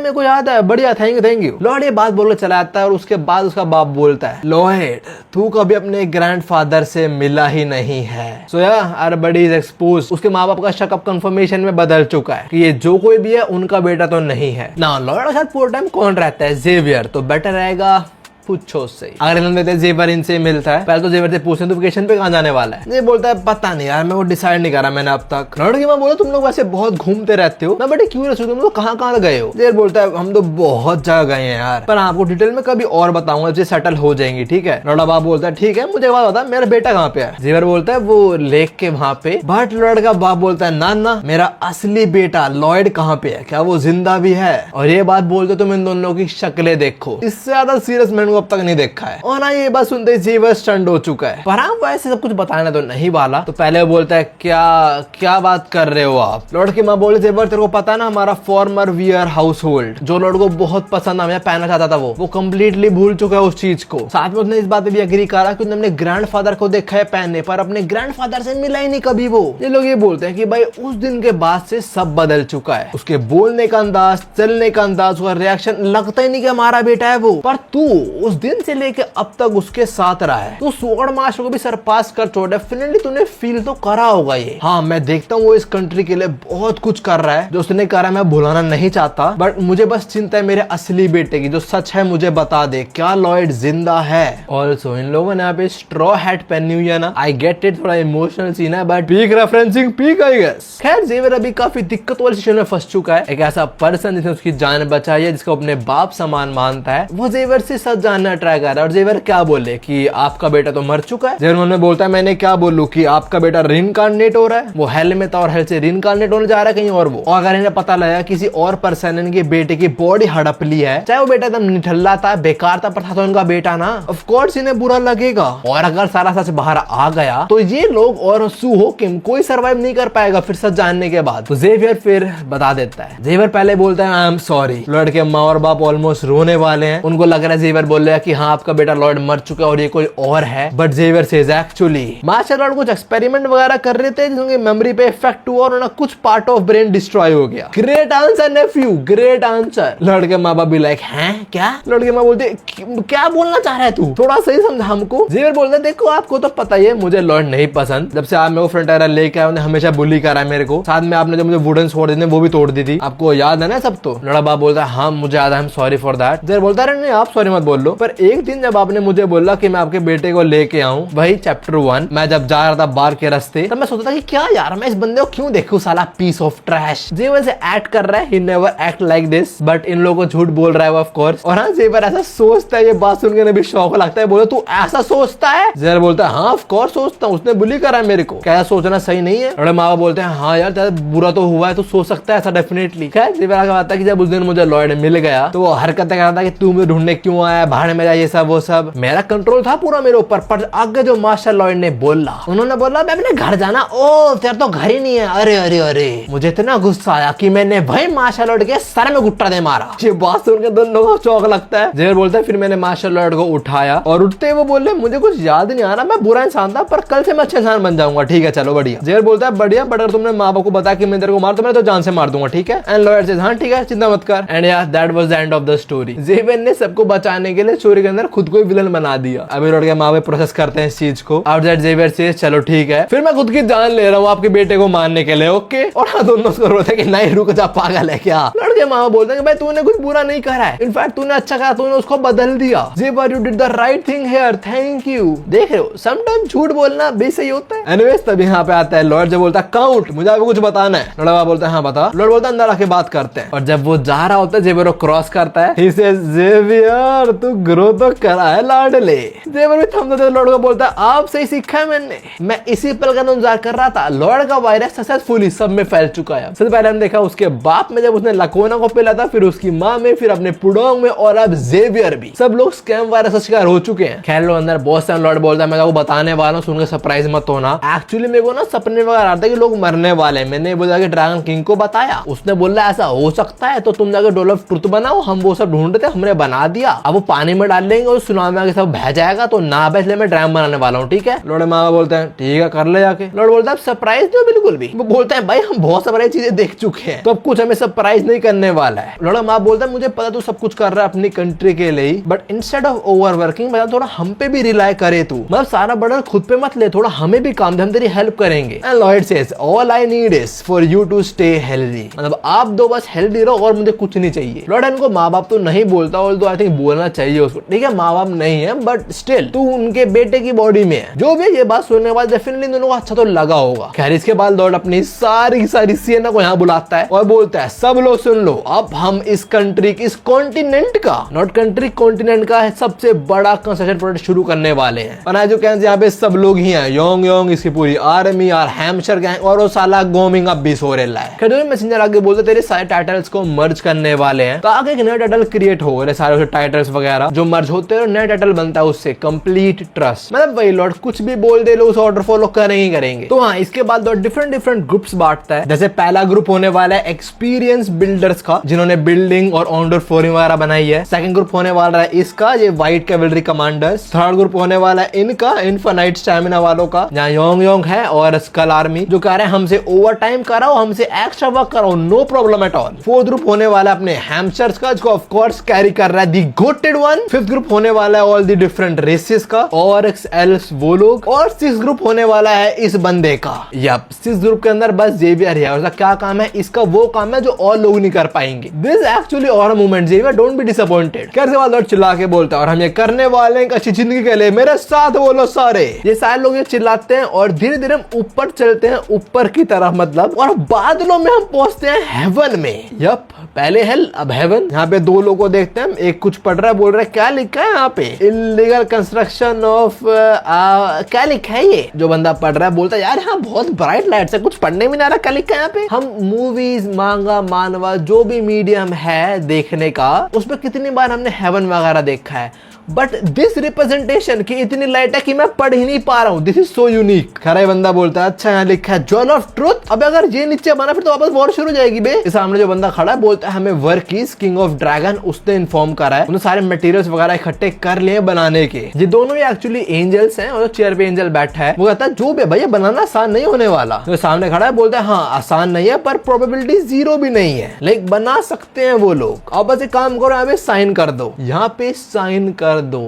है, बढ़िया, थैंक यू। लॉर्ड ये बात बोलकर चला जाता है और उसके बाद उसका बाप बोलता है लॉर्ड तू कभी अपने ग्रैंडफादर से मिला ही नहीं है। सो यार बडी इज एक्सपोज। उसके माँ बाप का शक अब कंफर्मेशन में बदल चुका है कि ये जो कोई भी है उनका बेटा तो नहीं है ना। लॉर्ड के साथ पूरा टाइम कौन रहता है? जेवियर। तो बेटर रहेगा पूछो उससे। अगर इन्होंने जेवर इनसे मिलता है, पहले तो जेवर से पूछते तू वेकेशन पे कहाँ जाने वाला है। ये बोलता है पता नहीं यार, मैं वो डिसाइड नहीं करा मैंने अब तक। लड़की की माँ बोला तुम लोग वैसे बहुत घूमते रहते हो, मैं बड़ी क्यूरियस हूँ तुम लोग कहाँ कहाँ गए हो। जेवर बोलता है हम तो बहुत जगह गए हैं यार, पर आपको डिटेल में कभी और बताऊंगा जब सेटल हो जाएंगी, ठीक है। लड़का बाप बोलता है ठीक है, मुझे बात बता मेरा बेटा कहाँ पे है। जेवर बोलता है वो लेक के वहाँ पे। बट लड़का बाप बोलता है ना ना, मेरा असली बेटा लॉयड कहाँ पे है, क्या वो जिंदा भी है। और ये बात बोलते तुम इन दोनों की शक्लें देखो, इससे ज्यादा सीरियस मैंने को अब तक नहीं देखा है। और ना ये बात सुनते ही जेवर स्टंड हो चुका है, पर आप वैसे सब कुछ बताना तो नहीं वाला। तो पहले वो बोलता है क्या बात कर रहे हो आप। लड़की माँ बोले जेवर तेरे को पता है ना हमारा फॉर्मर वियर हाउस होल्ड जो लॉर्ड को बहुत पसंद हमें पहनना चाहता था वो कम्प्लीटली भूल चुका है उस चीज को। साथ में उसने इस बात पे भी एग्री करा कि उसने अपने ग्रैंडफादर को देखा है पहनने, पर अपने ग्रैंडफादर से मिला ही नहीं कभी वो। ये लोग ये बोलते हैं कि भाई उस दिन के बाद से सब बदल चुका है, उसके बोलने का अंदाज, चलने का अंदाज, उसका रिएक्शन, लगता ही नहीं कि हमारा बेटा है वो। पर तू उस दिन से लेके अब तक उसके साथ रहा है, तू स्वॉर्ड मास्टर को भी सरपास कर छोड़, डेफिनेटली तूने फील तो करा होगा ये। हाँ मैं देखता हूँ वो इस कंट्री के लिए बहुत कुछ कर रहा है, जो उसने करा मैं भुलाना नहीं चाहता, बट मुझे बस चिंता है मेरे असली बेटे की, जो सच है मुझे बता दे, क्या लॉयड जिंदा है। ऑल्सो इन लोगों ने यहाँ पे स्ट्रॉ हैट पहनी हुई है ना, आई गेट इट, थोड़ा इमोशनल सीन है but peak referencing peak I guess. खैर जेवर अभी काफी दिक्कत वाली सिचुएशन में फंस चुका है। एक ऐसा पर्सन जिसने उसकी जान बचाई है, जिसको अपने बाप समान मानता है, वो जेवर से सच जानना ट्राई कर रहा है। और जेवर क्या बोले कि आपका बेटा तो मर चुका है। जेवर में बोलता है मैंने क्या बोलूं कि आपका बेटा रिइनकार्नेट हो रहा है, वो हेल में था और हेल से रिइनकार्नेट होने जा रहा है कहीं और वो। और अगर इन्हें पता लगा किसी और पर्सन ने इनके बेटे की बॉडी हड़प ली है, चाहे वो बेटा एकदम निठल्ला था, बेकार था, पर था तो उनका बेटा ना, ऑफ कोर्स इन्हें बुरा लगेगा। और अगर सारा सच बाहर आ गया तो ये लोग और सू हो किम कोई सरवाइव नहीं कर पाएगा फिर सच जानने के बाद। तो जेवियर फिर बता देता है। जेवियर पहले बोलता है आई एम सॉरी। लड़के माँ और बाप ऑलमोस्ट रोने वाले हैं, उनको लग रहा है जेवियर बोल रहा है कि हाँ आपका बेटा लॉर्ड मर चुका है और ये कोई और है। But Xavier says actually master lord कुछ एक्सपेरिमेंट वगैरह कर रहे थे जिसकी मेमोरी पे इफेक्ट हुआ और कुछ पार्ट ऑफ ब्रेन डिस्ट्रॉय हो गया। Great answer nephew, great answer. लड़के माँ बाप भी लाइक हैं क्या। लड़के माँ बोलते क्या बोलना चाह रहा है तू, थोड़ा सही समझा हमको। जेवियर बोलता है देखो आपको तो पता ही है मुझे लॉर्ड नहीं पसंद, जब से आप मेरे को फ्रंटायरा लेके आए हमेशा बुली करा है मेरे को, साथ में आपने जो मुझे वुडन स्वॉर्ड देने वो भी तोड़ दी थी, आपको याद है ना सब। तो लड़ा बाप बोलता है हाँ मुझे याद है, I am sorry for that. Xavier बोलता है नहीं आप सॉरी मत बोल लो, पर एक दिन जब आपने मुझे बोला कि मैं आपके बेटे को लेके आऊं, वही चैप्टर 1 मैं जब जा रहा था बार के रास्ते, तब मैं सोचता था कि क्या यार मैं इस बंदे को क्यों देखूं, साला पीस ऑफ ट्रैश। जेवियर से एक्ट कर रहा है, he never act like this, but in लोगों को झूठ बोल रहा है ऑफ कोर्स। और हाँ जेवियर ऐसा सोचता है, ये बात सुनकर भी शौक लगता है, बोले तू ऐसा सोचता है। जेवियर बोलता है हाँ ऑफ कोर्स सोचता हूँ, उसने बुली करा है मेरे को, क्या सोचना सही नहीं है। और माँ बाप बोलते हैं हाँ यार तेरा बुरा तो हुआ है, तो सोच सकता है ऐसा डेफिनेटली। खैर जेवियर आगे आता है कि जब उस दिन मुझे लॉयड मिल गया तो वो हरकतें कर रहा था कि तू मुझे ढूंढने क्यों आया, बाहर में जा, ये सब वो सब। मेरा कंट्रोल था पूरा मेरे ऊपर, पर आगे जो मास्टर लॉयड ने बोला, उन्होंने बोला मैं अपने घर जाना, ओ तेरा तो घर ही नहीं है। अरे अरे अरे मुझे इतना गुस्सा आया कि मैंने भाई मास्टर लॉयड के सर में गुट्टा दे मारा। ये बात सुनकर दोनों को चौंक लगता है। जेवियर बोलता है फिर मैंने मास्टर लॉयड को उठाया और उठते वो बोले मुझे कुछ याद नहीं आ रहा, मैं बुरा इंसान था पर कल से मैं अच्छा इंसान बन जाऊंगा, ठीक है चलो बढ़िया। जेवियर बोलता है बढ़िया, बट अगर तुमने माँ बाप को बताया कि मैं तेरे को मार तो मैं तो जान से मार दूंगा, ठीक है। एंड लॉयड सेज हाँ ठीक है चिंता मत कर। एंड यार that was the end of the story. Xavier ने सबको बचाने के लिए स्टोरी के अंदर खुद को विलन बना दिया। अभी लौट के माँ बाप प्रोसेस करते हैं इस चीज को। आफ्टर दैट जेवियर सेज चलो ठीक है फिर मैं खुद की जान ले रहा हूँ आपके बेटे को मारने के लिए, ओके। और हाँ दोनों उसको बोलते हैं कि नहीं रुक जा पागल है क्या। लड़के माँ बाप बोलते हैं कि भाई तूने कुछ बुरा नहीं करा है, इनफैक्ट तूने अच्छा करा, तूने उसको बदल दिया। Xavier you did the right thing here, thank you. देख रहे हो समटाइम झूठ बोलना भी सही होता है। एनीवेज तभी यहाँ पे आता है लॉर्ड जो बोलता है काउंट मुझे आपको कुछ बताना है। लड़का बोलता है हाँ बता। लॉर्ड बोलता है अंदर आके बात करते हैं। और जब वो जा रहा होता है जेवियर क्रॉस करता है, he says, जेवियर तू ग्रो तो करा है लाडले। जेवियर भी थम देते लॉर्ड को बोलता है आप सही सीखा है मैंने, मैं इसी पल का इंतजार कर रहा था। लॉर्ड का वायरस सक्सेसफुली सब में फैल चुका है। सबसे पहले हमने देखा उसके बाप में जब उसने लकोना को पिला था, फिर उसकी माँ में, फिर अपने पुडोंग में, और अब जेवियर भी। सब लोग स्कैम वायरस का शिकार हो चुके हैं। खैर लो अंदर बहुत सारे लॉर्ड बोलता है मैं आपको बताने वाला हूँ, सुनकर सरप्राइज मत होना। एक्चुअली मेरे को ना सपने वगैरह आता है कि लोग मरने वाले हैं। मैंने बोला कि ड्रैगन किंग को बताया, उसने बोला ऐसा हो सकता है तो तुम जाकर डोल ऑफ ट्रुथ बनाओ। हम वो सब ढूंढते हमने बना दिया, अब वो पानी में डाल लेंगे और सुनामी आके सब बह जाएगा, तो ना बह इसलिए मैं ड्राम बनाने वाला हूँ, ठीक है। लॉर्ड माँ बोलते हैं ठीक है कर ले जाके। लॉर्ड बोलता है सरप्राइज दो बिल्कुल भी। वो बोलते हैं भाई हम बहुत सरप्राइज चीजें देख चुके हैं, तो अब कुछ हमें सरप्राइज नहीं करने वाला है। लॉर्ड माँ बोलता है मुझे पता तू सब कुछ कर रहा है अपनी कंट्री के लिए, but instead of over working मतलब थोड़ा हम पे भी रिलाई करे तू, मतलब सारा बर्डन खुद पे मत ले, थोड़ा हमें भी काम दे, हम तेरी हेल्प करेंगे। And lord says all I need is for you to stay healthy, मतलब आप दो बस हेल्दी रहो और मुझे कुछ नहीं चाहिए। लॉर्ड इनको माँ बाप तो नहीं बोलता, और तो आई थिंक बोलना चाहिए चाहिए उसको। ठीक है माँ बाप नहीं है बट स्टिल तू उनके बेटे की बॉडी में है। जो भी ये बात सुनने के बाद डेफिनेटली दोनों को अच्छा तो लगा होगा। खैर इसके बाद लॉर्ड अपनी सारी सिएना को यहाँ बुलाता है और बोलता है सब लोग सुन लो, अब हम इस कंट्री की, इस कॉन्टिनेंट का, नॉट कंट्री, कॉन्टिनेंट का सबसे बड़ा कंस्ट्रक्शन प्रोजेक्ट शुरू करने वाले हैं। और जो कहते हैं यहाँ पे सब लोग ही हैं, योंग इसकी पूरी आर्मी और हैम्पशायर गैंग और वो साला गोमिंग अब भी सो रहा है। खैर मैसेंजर आगे बोलते तेरे सारे टाइटल्स को मर्ज करने वाले हैं, तो आगे एक नया टाइटल क्रिएट हो गए, सारे टाइटल्स वगैरह जो मर्ज होते हैं, नया टाइटल बनता है उससे कंप्लीट ट्रस्ट। मतलब वही लॉर्ड कुछ भी बोल दे लो उस ऑर्डर फॉलो करेंगे। तो हाँ इसके बाद डिफरेंट ग्रुप्स बांटता है। जैसे पहला ग्रुप होने वाला है एक्सपीरियंस बिल्डर्स का, जिन्होंने बिल्डिंग और ऑनडोर फ्लोरिंग वगैरह बनाई है। सेकंड ग्रुप होने वाला है इसका, ये white cavalry commanders. Third group होने वाला है इनका, इनफाइनाइट स्टैमिना वालों का, जहाँ योंग है और स्कल आर्मी जो कह रहे हैं हमसे ओवर टाइम कराओ, हमसे एक्स्ट्रा वर्क कराओ, no problem at all. Fourth group होने वाला है अपने हैम्पशायर्स का, जो ऑफ कोर्स कैरी कर रहा है दी गोटेड वन। फिफ्थ ग्रुप होने वाला है ऑल दी डिफरेंट रेसेस का और एल्स वो लोग। और सिक्स ग्रुप होने वाला है इस बंदे का। यप सिक्स ग्रुप के अंदर बस जेवियर है। उसका क्या काम है? इसका वो काम है जो और लोग नहीं कर पाएंगे। दिस एक्चुअली और movement Xavier, don't be disappointed. कैसे वाला चिल्ला के बोलता है और हम ये करने वाले हैं अच्छी जिंदगी के लिए, मेरे साथ बोलो सारे। ये सारे लोग ये चिल्लाते हैं और धीरे धीरे हम ऊपर चलते हैं, ऊपर की तरफ मतलब, और बादलों में हम पहुंचते हैं हेवन में। यप पहले हेल अब हेवन। यहाँ पे दो लोगों को देखते हैं, एक कुछ पढ़ रहा है, बोल रहा है क्या लिखा है यहाँ पे, इलीगल कंस्ट्रक्शन ऑफ क्या लिखा है ये। जो बंदा पढ़ रहा है बोलता है यार यहाँ बहुत ब्राइट लाइट्स है, कुछ पढ़ने में नहीं आ रहा क्या लिखा है यहाँ पे। हम मूवीज, मांगा, मानवा जो भी मीडियम है देखने का, उसमें कितनी बार हमने हेवन वगैरह देखा है, बट दिस रिप्रेजेंटेशन की इतनी लाइट है कि मैं पढ़ ही नहीं पा रहा हूँ। This is so unique. खरा बंदा बोलता है अच्छा यहाँ लिखा है ज्वेल ऑफ ट्रुथ। अब अगर ये नीचे बना फिर तो वापस वॉर शुरू हो जाएगी बे। सामने जो बंदा खड़ा है बोलता है हमें work keys king of dragon उसने इन्फॉर्म करा है, उन्होंने सारे मटेरियल्स वगैरह इकट्ठे कर लिए बनाने के। ये दोनों ही एक्चुअली एंजल्स हैं और चेयर पे एंजल बैठा है। वो कहता है जो भी भैया बनाना आसान नहीं होने वाला। तो सामने खड़ा है बोलता है हाँ आसान नहीं है पर प्रोबेबिलिटी जीरो भी नहीं है, लाइक बना सकते हैं वो लोग। अब बस एक काम करो यहाँ पे साइन कर दो, यहाँ पे साइन कर दो।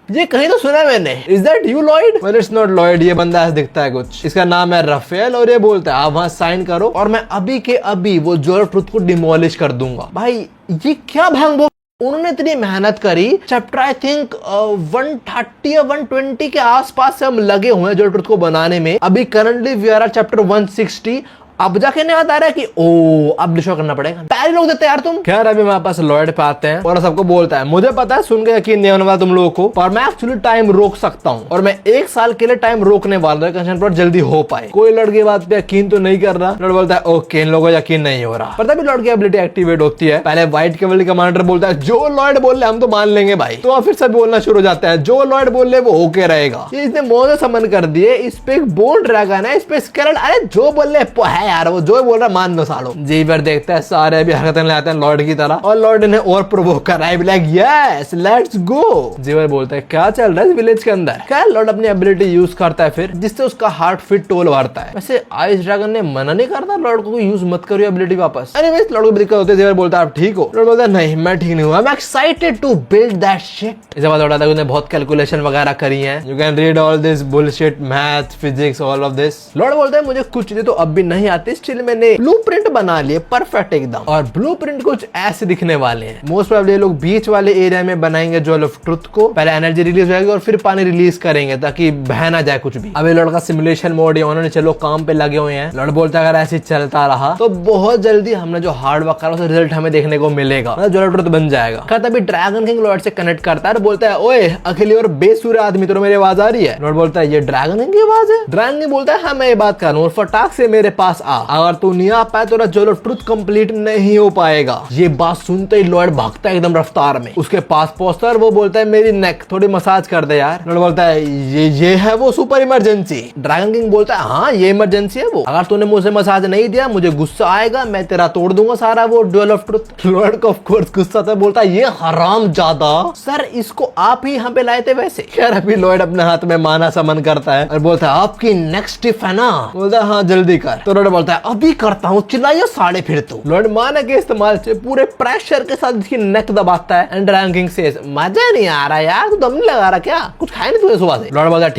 ये कहीं तो सुना मैंने। Is that you Lloyd? Well it's not Lloyd. ये बंदा ऐसा दिखता है कुछ, इसका नाम है रफेल और ये बोलता है आप वहां साइन करो और मैं अभी के अभी वो ज्वेल ऑफ ट्रुथ को डिमोलिश कर दूंगा। भाई ये क्या भांग उन्होंने इतनी मेहनत करी। चैप्टर आई थिंक 130 या 120 के आसपास से हम लगे हुए हैं ज्वेल ऑफ ट्रुथ को बनाने में। अभी करंटली वी आर चैप्टर 160। अब जाके नहीं आता रहा कि ओ अब डिशो करना पड़ेगा, पहले लोग देते यार तुम। खैर अभी हमारे पास लॉयड पे आते हैं और सबको बोलता है मुझे पता है सुन के यकीन नहीं होने वाला तुम लोगों को, पर मैं एक्चुअली टाइम रोक सकता हूँ और मैं 1 साल के लिए टाइम रोकने वाला हूँ, कंस्ट्रक्शन प्रोजेक्ट जल्दी हो पाए। कोई लॉर्ड की बात पे यकीन तो नहीं कर रहा। लॉर्ड बोलता है ओके इन लोगों को यकीन नहीं हो रहा, पर तभी लॉर्ड की एबिलिटी एक्टिवेट होती है। पहले व्हाइट कैवलरी कमांडर बोलता है जो लॉर्ड बोल रहे हम तो मान लेंगे भाई, तो फिर सब बोलना शुरू हो जाता है जो लॉर्ड बोल रहे वो होके रहेगा। ये इसने मोजे समन कर दिए, इस पे एक बोल्ड ड्रैगन है, इस पे स्केलेटन, अरे जो बोल रहे है यार वो जो बोल रहा मान लो सालो। जेवियर देखता है सारे भी हरकतें लाते हैं लॉर्ड की तरह और लॉर्ड इन्हें और प्रोवोक कर रहा है, like yes let's go. Xavier बोलता है क्या चल रहा है इस विलेज के अंदर। क्या लॉर्ड अपनी एबिलिटी यूज करता है फिर, जिससे उसका हार्ट फिट टोल भरता है। वैसे आइस ड्रैगन ने मना नहीं करता लॉर्ड को यूज मत करो एबिलिटी वापस। एनीवेज लॉर्ड को दिक्कत होती है। जेवियर बोलता है आप ठीक हो? लॉर्ड बोलता है नहीं मैं ठीक नहीं हूं, I am excited to build that shit. इस बात लॉर्ड उसने बहुत कैलकुलेशन वगैरह करी है। You can read all this bullshit, math, physics, all of this. Lord बोलता है मुझे कुछ चीजें तो अब भी नहीं आती, स्टिल मैंने ब्लूप्रिंट बना लिए परफेक्ट एकदम, और ब्लूप्रिंट कुछ ऐसे दिखने वाले हैं। मोस्ट प्रोबेबली लोग बीच वाले एरिया में बनाएंगे ज्वेल ऑफ ट्रुथ को। पहले एनर्जी रिलीज होगी और फिर पानी रिलीज करेंगे ताकि बह ना जाए कुछ भी। अब ये लॉर्ड का सिमुलेशन मोड है, उन्होंने चलो काम पे लगे हुए हैं। लॉर्ड बोलता है अगर ऐसे चलता रहा तो बहुत जल्दी हमने जो हार्ड वर्क करा उसका रिजल्ट हमें देखने को मिलेगा, मतलब ज्वेल ऑफ ट्रुथ बन जाएगा। तभी ड्रैगन किंग लॉर्ड से कनेक्ट करता है और बोलता है ओए अकेली और बेसुर आदमी तो मेरी आवाज आ रही है। लॉर्ड बोलता है ये ड्रैगन किंग की आवाज है। ड्रैगन किंग बोलता है हाँ मैं ये बात कर रहा हूँ, फटाक से मेरे पास आ, अगर तू नहीं आ पाए तो ज्वेल ऑफ ट्रुथ कंप्लीट नहीं हो पाएगा। ये बात सुनते ही लॉर्ड भागता है एकदम रफ्तार में, उसके पास पहुंचता है और वो बोलता है मेरी नेक थोड़ी मसाज कर दे यार। लॉर्ड बोलता है ये है वो सुपर इमरजेंसी। ड्रैगन किंग बोलता है हाँ ये इमरजेंसी है वो, अगर तूने मुझे मसाज नहीं दिया मुझे गुस्सा आएगा, मैं तेरा तोड़ दूंगा सारा वो ज्वेल ऑफ ट्रुथ। लॉर्ड को ऑफ कोर्स गुस्सा था, बोलता है ये हरामजादा सर इसको आप ही यहाँ पे लाए थे वैसे। खैर अभी लॉर्ड अपने हाथ में माना समन करता है और बोलता है आपकी नेक्स्ट स्टेप है ना। बोलता है हाँ जल्दी कर। तो लॉर्ड लॉर्ड बोलता है अभी करता हूँ, चिल्लाइए साढ़े फिर तो। लॉर्ड माना के इस्तेमाल से पूरे प्रेशर के साथ इसकी नेक दबाता है एंड ड्रैगन किंग सेज मजा नहीं आ रहा यार, तू दम नहीं लगा रहा क्या, कुछ खाया नहीं तूने सुबह से। लॉर्ड बोलता है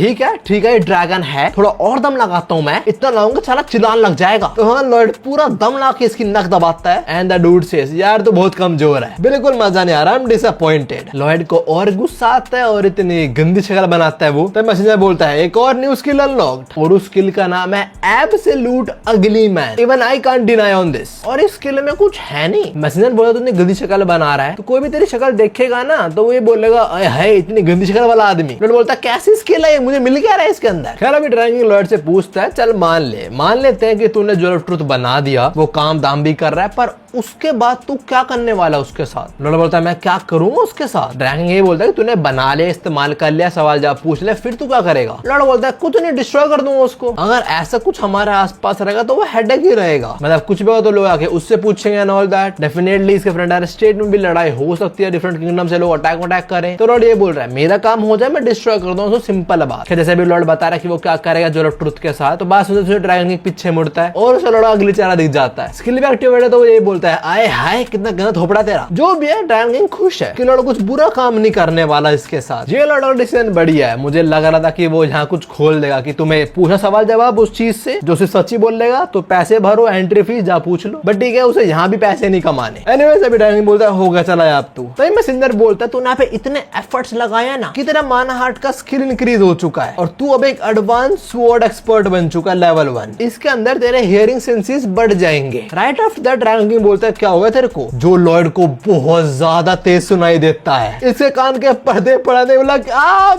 ठीक है ये ड्रैगन है, थोड़ा और दम लगाता हूँ मैं, इतना लगाऊंगा साला चिल्लान लग जाएगा। तो हाँ लॉर्ड पूरा दम ला के इसकी नक दबाता है एंड द डूड सेज यार तो बहुत कमजोर है, बिल्कुल मजा नहीं आ रहा, आई एम डिसअपॉइंटेड। लॉर्ड को और गुस्सा आता है और इतनी गंदी शक्ल बनाता है वो। तब मैसेंजर बोलता है एक और न्यू स्किल अनलॉक्ड और उस स्किल का नाम है एब्सोल्यूट अगली man, even I can't deny on this. और इस स्किल में कुछ है नहीं। मैसेंजर बोला तूने गंदी शक्ल बना रहा है, तो कोई भी तेरी शक्ल देखेगा ना तो वो ये बोलेगा है इतनी गंदी शक्ल वाला आदमी। लॉर्ड बोलता है कैसी स्किल है, मुझे मिल क्या रहा है इसके अंदर। खैर अभी ड्रैगन लॉर्ड से पूछता है चल मान लेते हैं कि तूने ज्वेल ऑफ ट्रुथ बना दिया, वो काम दाम भी कर रहा है, पर उसके बाद तू क्या करने वाला उसके साथ। लॉर्ड बोलता है मैं क्या करूंगा उसके साथ। ड्रैगन ये बोलता है कि तूने बना लिया, इस्तेमाल कर लिया, सवाल जवाब पूछ ले, फिर तू क्या करेगा। लॉर्ड बोलता है कुछ नहीं, डिस्ट्रॉय कर दूंगा उसको। अगर ऐसा कुछ हमारे आसपास रहेगा तो वो हेडेक ही रहेगा, मतलब कुछ भी होगा तो लोग आके उससे पूछेंगे एंड ऑल दैट। डेफिनेटली इसके फ्रंटियर स्टेट में भी लड़ाई हो सकती है, डिफरेंट किंगडम से लोग अटैक करें। तो लॉर्ड ये बोल रहा है मेरा काम हो जाए मैं डिस्ट्रॉय कर दूं, सिंपल बात। जैसे भी लॉर्ड बता रहा है कि वो क्या करेगा ज्वेल ऑफ ट्रुथ के साथ, तो बात सुनते ड्रैगन के पीछे मुड़ता है और उसे लॉर्ड अगली चेहरा दिख जाता है। स्किल भी एक्टिवेट है तो वो ये बोलता है आए हाय कितना गंदा थोपड़ा तेरा। जो भी है ड्रैगन किंग खुश है कि लॉर्ड कुछ बुरा काम नहीं करने वाला इसके साथ। ये लॉर्ड का डिसीजन बढ़िया है। मुझे लग रहा था कि वो यहाँ कुछ खोल देगा कि तुम्हें पूछा सवाल जवाब उस चीज से जो सिर्फ सच्ची बोल लेगा तो पैसे भरो, एंट्री फीस जा पूछ लो, बट ठीक है उसे यहाँ भी पैसे नहीं कमाने। एनीवेज अभी ड्रैगन किंग बोलता है होगा चला अब तू। तो मैसेंजर बोलता है तूने यहाँ पे इतने एफर्ट्स लगाया ना कि तेरा माना हार्ट का स्किल इंक्रीज हो चुका है और तू अब एक एडवांस स्वॉर्ड एक्सपर्ट बन चुका है लेवल 1। इसके अंदर तेरे हियरिंग सेंसेस बढ़ जाएंगे। Right after that dragon king बोलता है क्या हुआ तेरे को, जो लॉर्ड को बहुत ज्यादा तेज सुनाई देता है, इसके कान के पर्दे पड़ाने बोला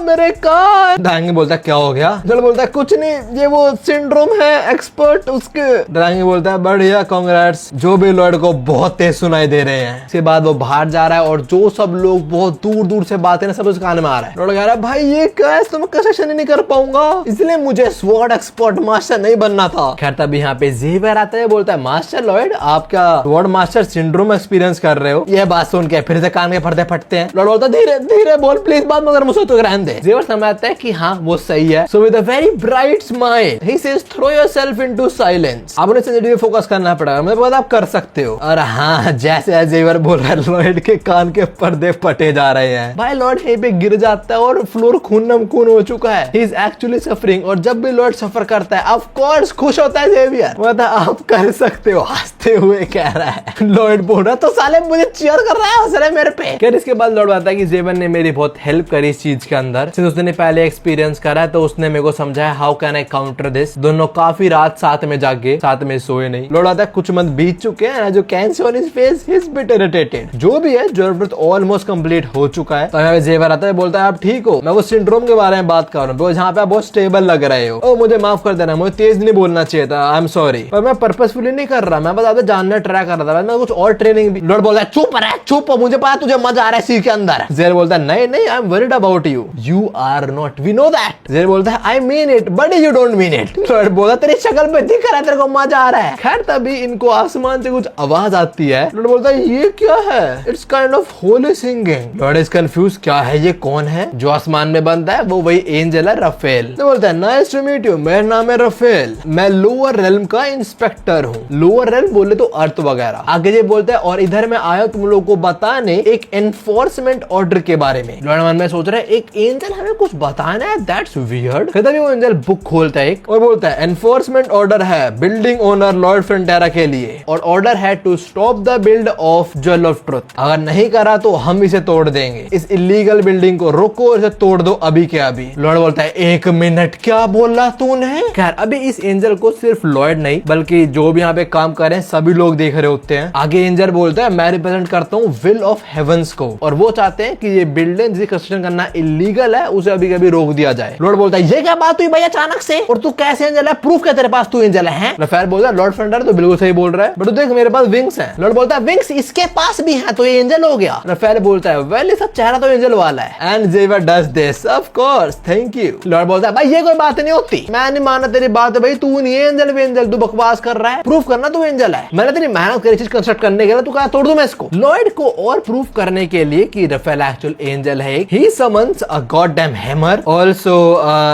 मेरे कान। ड्रैगन किंग बोलता है क्या हो गया। लॉर्ड बोलता है कुछ नहीं, ये वो सिंड्रोम है एक्सपर्ट उसके। ड्रैगन किंग बोलता है बढ़िया कांग्रेट्स, जो भी लॉर्ड को बहुत तेज सुनाई दे रहे हैं। इसके बाद वो बाहर जा रहा है और जो सब लोग बहुत दूर दूर से बातें ना सब उस कान में आ रहा है। लॉर्ड कह रहा है भाई ये क्या है, तो मैं कंस्ट्रक्शन नहीं कर पाऊंगा, इसलिए मुझे स्वॉर्ड एक्सपर्ट मास्टर नहीं बनना था। खैर तभी यहाँ पे ज़ेवियर आता है, बोलता है मास्टर लॉर्ड आप क्या स्वॉर्ड मास्टर सिंड्रोम एक्सपीरियंस कर रहे हो। ये बात सुन के फिर से कान के पर्दे फटते हैं। लॉर्ड बोलता है धीरे धीरे बोल प्लीज, बात मगर मुझे तो रहने दे। ज़ेवियर समझता है कि हाँ वो सही है। So with a very bright smile he says throw yourself into silence. आप उन्हें सेंसिटिव फोकस करना पड़ेगा, मैं बात आप कर सकते हो। और हाँ जैसे ज़ेवियर बोल रहा है लॉर्ड के कान के पर्दे फटे जा रहे हैं। भाई लॉर्ड यहीं पे गिर जाता है और फ्लोर खून हो चुका है। He is actually suffering. और जब भी लॉर्ड सफर करता है ऑफ कोर्स खुश होता है ज़ेवियर, मतलब आप कर सकते हो, हंसते हुए कह रहा है। लॉर्ड बोल रहा तो साले मुझे चीयर कर रहा है, हंस रहा है मेरे पे। फिर इसके बाद लॉर्ड बताता है कि ज़ेवियर ने मेरी बहुत हेल्प करी इस चीज के अंदर, सिंस उसने पहले एक्सपीरियंस करा है तो उसने मेरे को समझाया how can I counter this. दोनों काफी रात साथ में जागे, साथ में सोए नहीं। लॉर्ड आता है कुछ मंथ बीत चुके हैं, जो can see on his face he is bit irritated. जो भी है jewel of truth almost complete हो चुका है। तो यहाँ पे ज़ेवियर आता है, बोलता है आप ठीक हो, मैं वो सिंड्रोम के बारे में बात कर रहा हूँ जहाँ पे आप बहुत स्टेबल लग रहे हो। ओ मुझे माफ कर देना, मुझे तेज नहीं बोलना चाहिए था, आई एम सॉरी। पर मैं पर्पसफुली नहीं कर रहा, मैं बस आपको जानना ट्राई कर रहा था, मैं कुछ और ट्रेनिंग भी। लॉर्ड बोलता है चुप रह चुप, मुझे पता तुझे मजा आ रहा है सी के अंदर। ज़ेवियर बोलता है नहीं नहीं I am worried about you, you are not, we know that. Xavier बोलता है I mean it but you don't mean it. Lord बोलता तेरी शक्ल पे दिख रहा है तेरे को मजा आ रहा है। खैर तभी इनको आसमान से कुछ आवाज आती है। लॉर्ड बोलता है ये क्या है, it's kind of Holi singing. Lord is confuse, क्या है ये, कौन है जो आसमान में बनता है। वो वही एंजल है रफेल। तो बोलता है नाइस टू मीट यू, मेरा नाम है रफेल, मैं लोअर रेल्म का इंस्पेक्टर हूँ। लोअर रेल्म बोले तो अर्थ वगैरह। आगे ये बोलता है और इधर मैं आया तुम लोगों को बताने एक एनफोर्समेंट ऑर्डर के बारे में। लॉर्ड मन में सोच रहा है एक एंजल हमें कुछ बताना है, दैट्स वियर्ड। तभी वो एंजल बुक खोलता है एक और बोलता है एनफोर्समेंट ऑर्डर है बिल्डिंग ओनर लॉर्ड फ्रंटेरा के लिए, और ऑर्डर है to stop the build of jewel of truth. अगर नहीं करा तो हम इसे तोड़ देंगे, इस इलीगल बिल्डिंग को रोको, इसे तोड़ दो अभी के अभी। लॉर्ड बोलता है एक मिनट क्या बोला तूने। खैर अभी इस एंजल को सिर्फ लॉर्ड नहीं बल्कि जो भी यहाँ पे काम कर रहे हैं सभी लोग देख रहे होते हैं। आगे एंजल बोलता है मैं रिप्रेजेंट करता हूँ विल ऑफ हेवंस को, और वो चाहते हैं कि ये बिल्डिंग जिसे कंस्ट्रक्शन करना इलीगल है उसे अभी कभी रोक दिया जाए। लॉर्ड बोलता है ये क्या बात हुई भाई अचानक से, और तू कैसे एंजल है, प्रूफ क्या तेरे पास तू एंजल है। रफेल बोलता है लॉर्ड फ्रंटेरा तो बिल्कुल सही बोल रहा है, बट तू देख मेरे पास विंग्स हैं। लॉर्ड बोलता है विंग्स इसके पास भी हैं तो ये एंजल हो गया। रफेल बोलता है वेल इसका चेहरा तो एंजल वाला है। And Xavier does this of course thank you. Lord बोलता है भाई ये कोई बात नहीं होती, मैं नहीं माना तेरी बात है भाई, तू नहीं है एंजल भी एंजल, तू बकवास कर रहा है, प्रूफ करना तू एंजल है। मैंने तेरी मेहनत करी चीज कंस्ट्रक्ट करने के लिए, तू कहा तोड़ दूं मैं इसको। लॉर्ड को और प्रूफ करने के लिए कि रफेल एक्चुअल एंजल है, ही समन्स अ गॉडडैम हैमर। आल्सो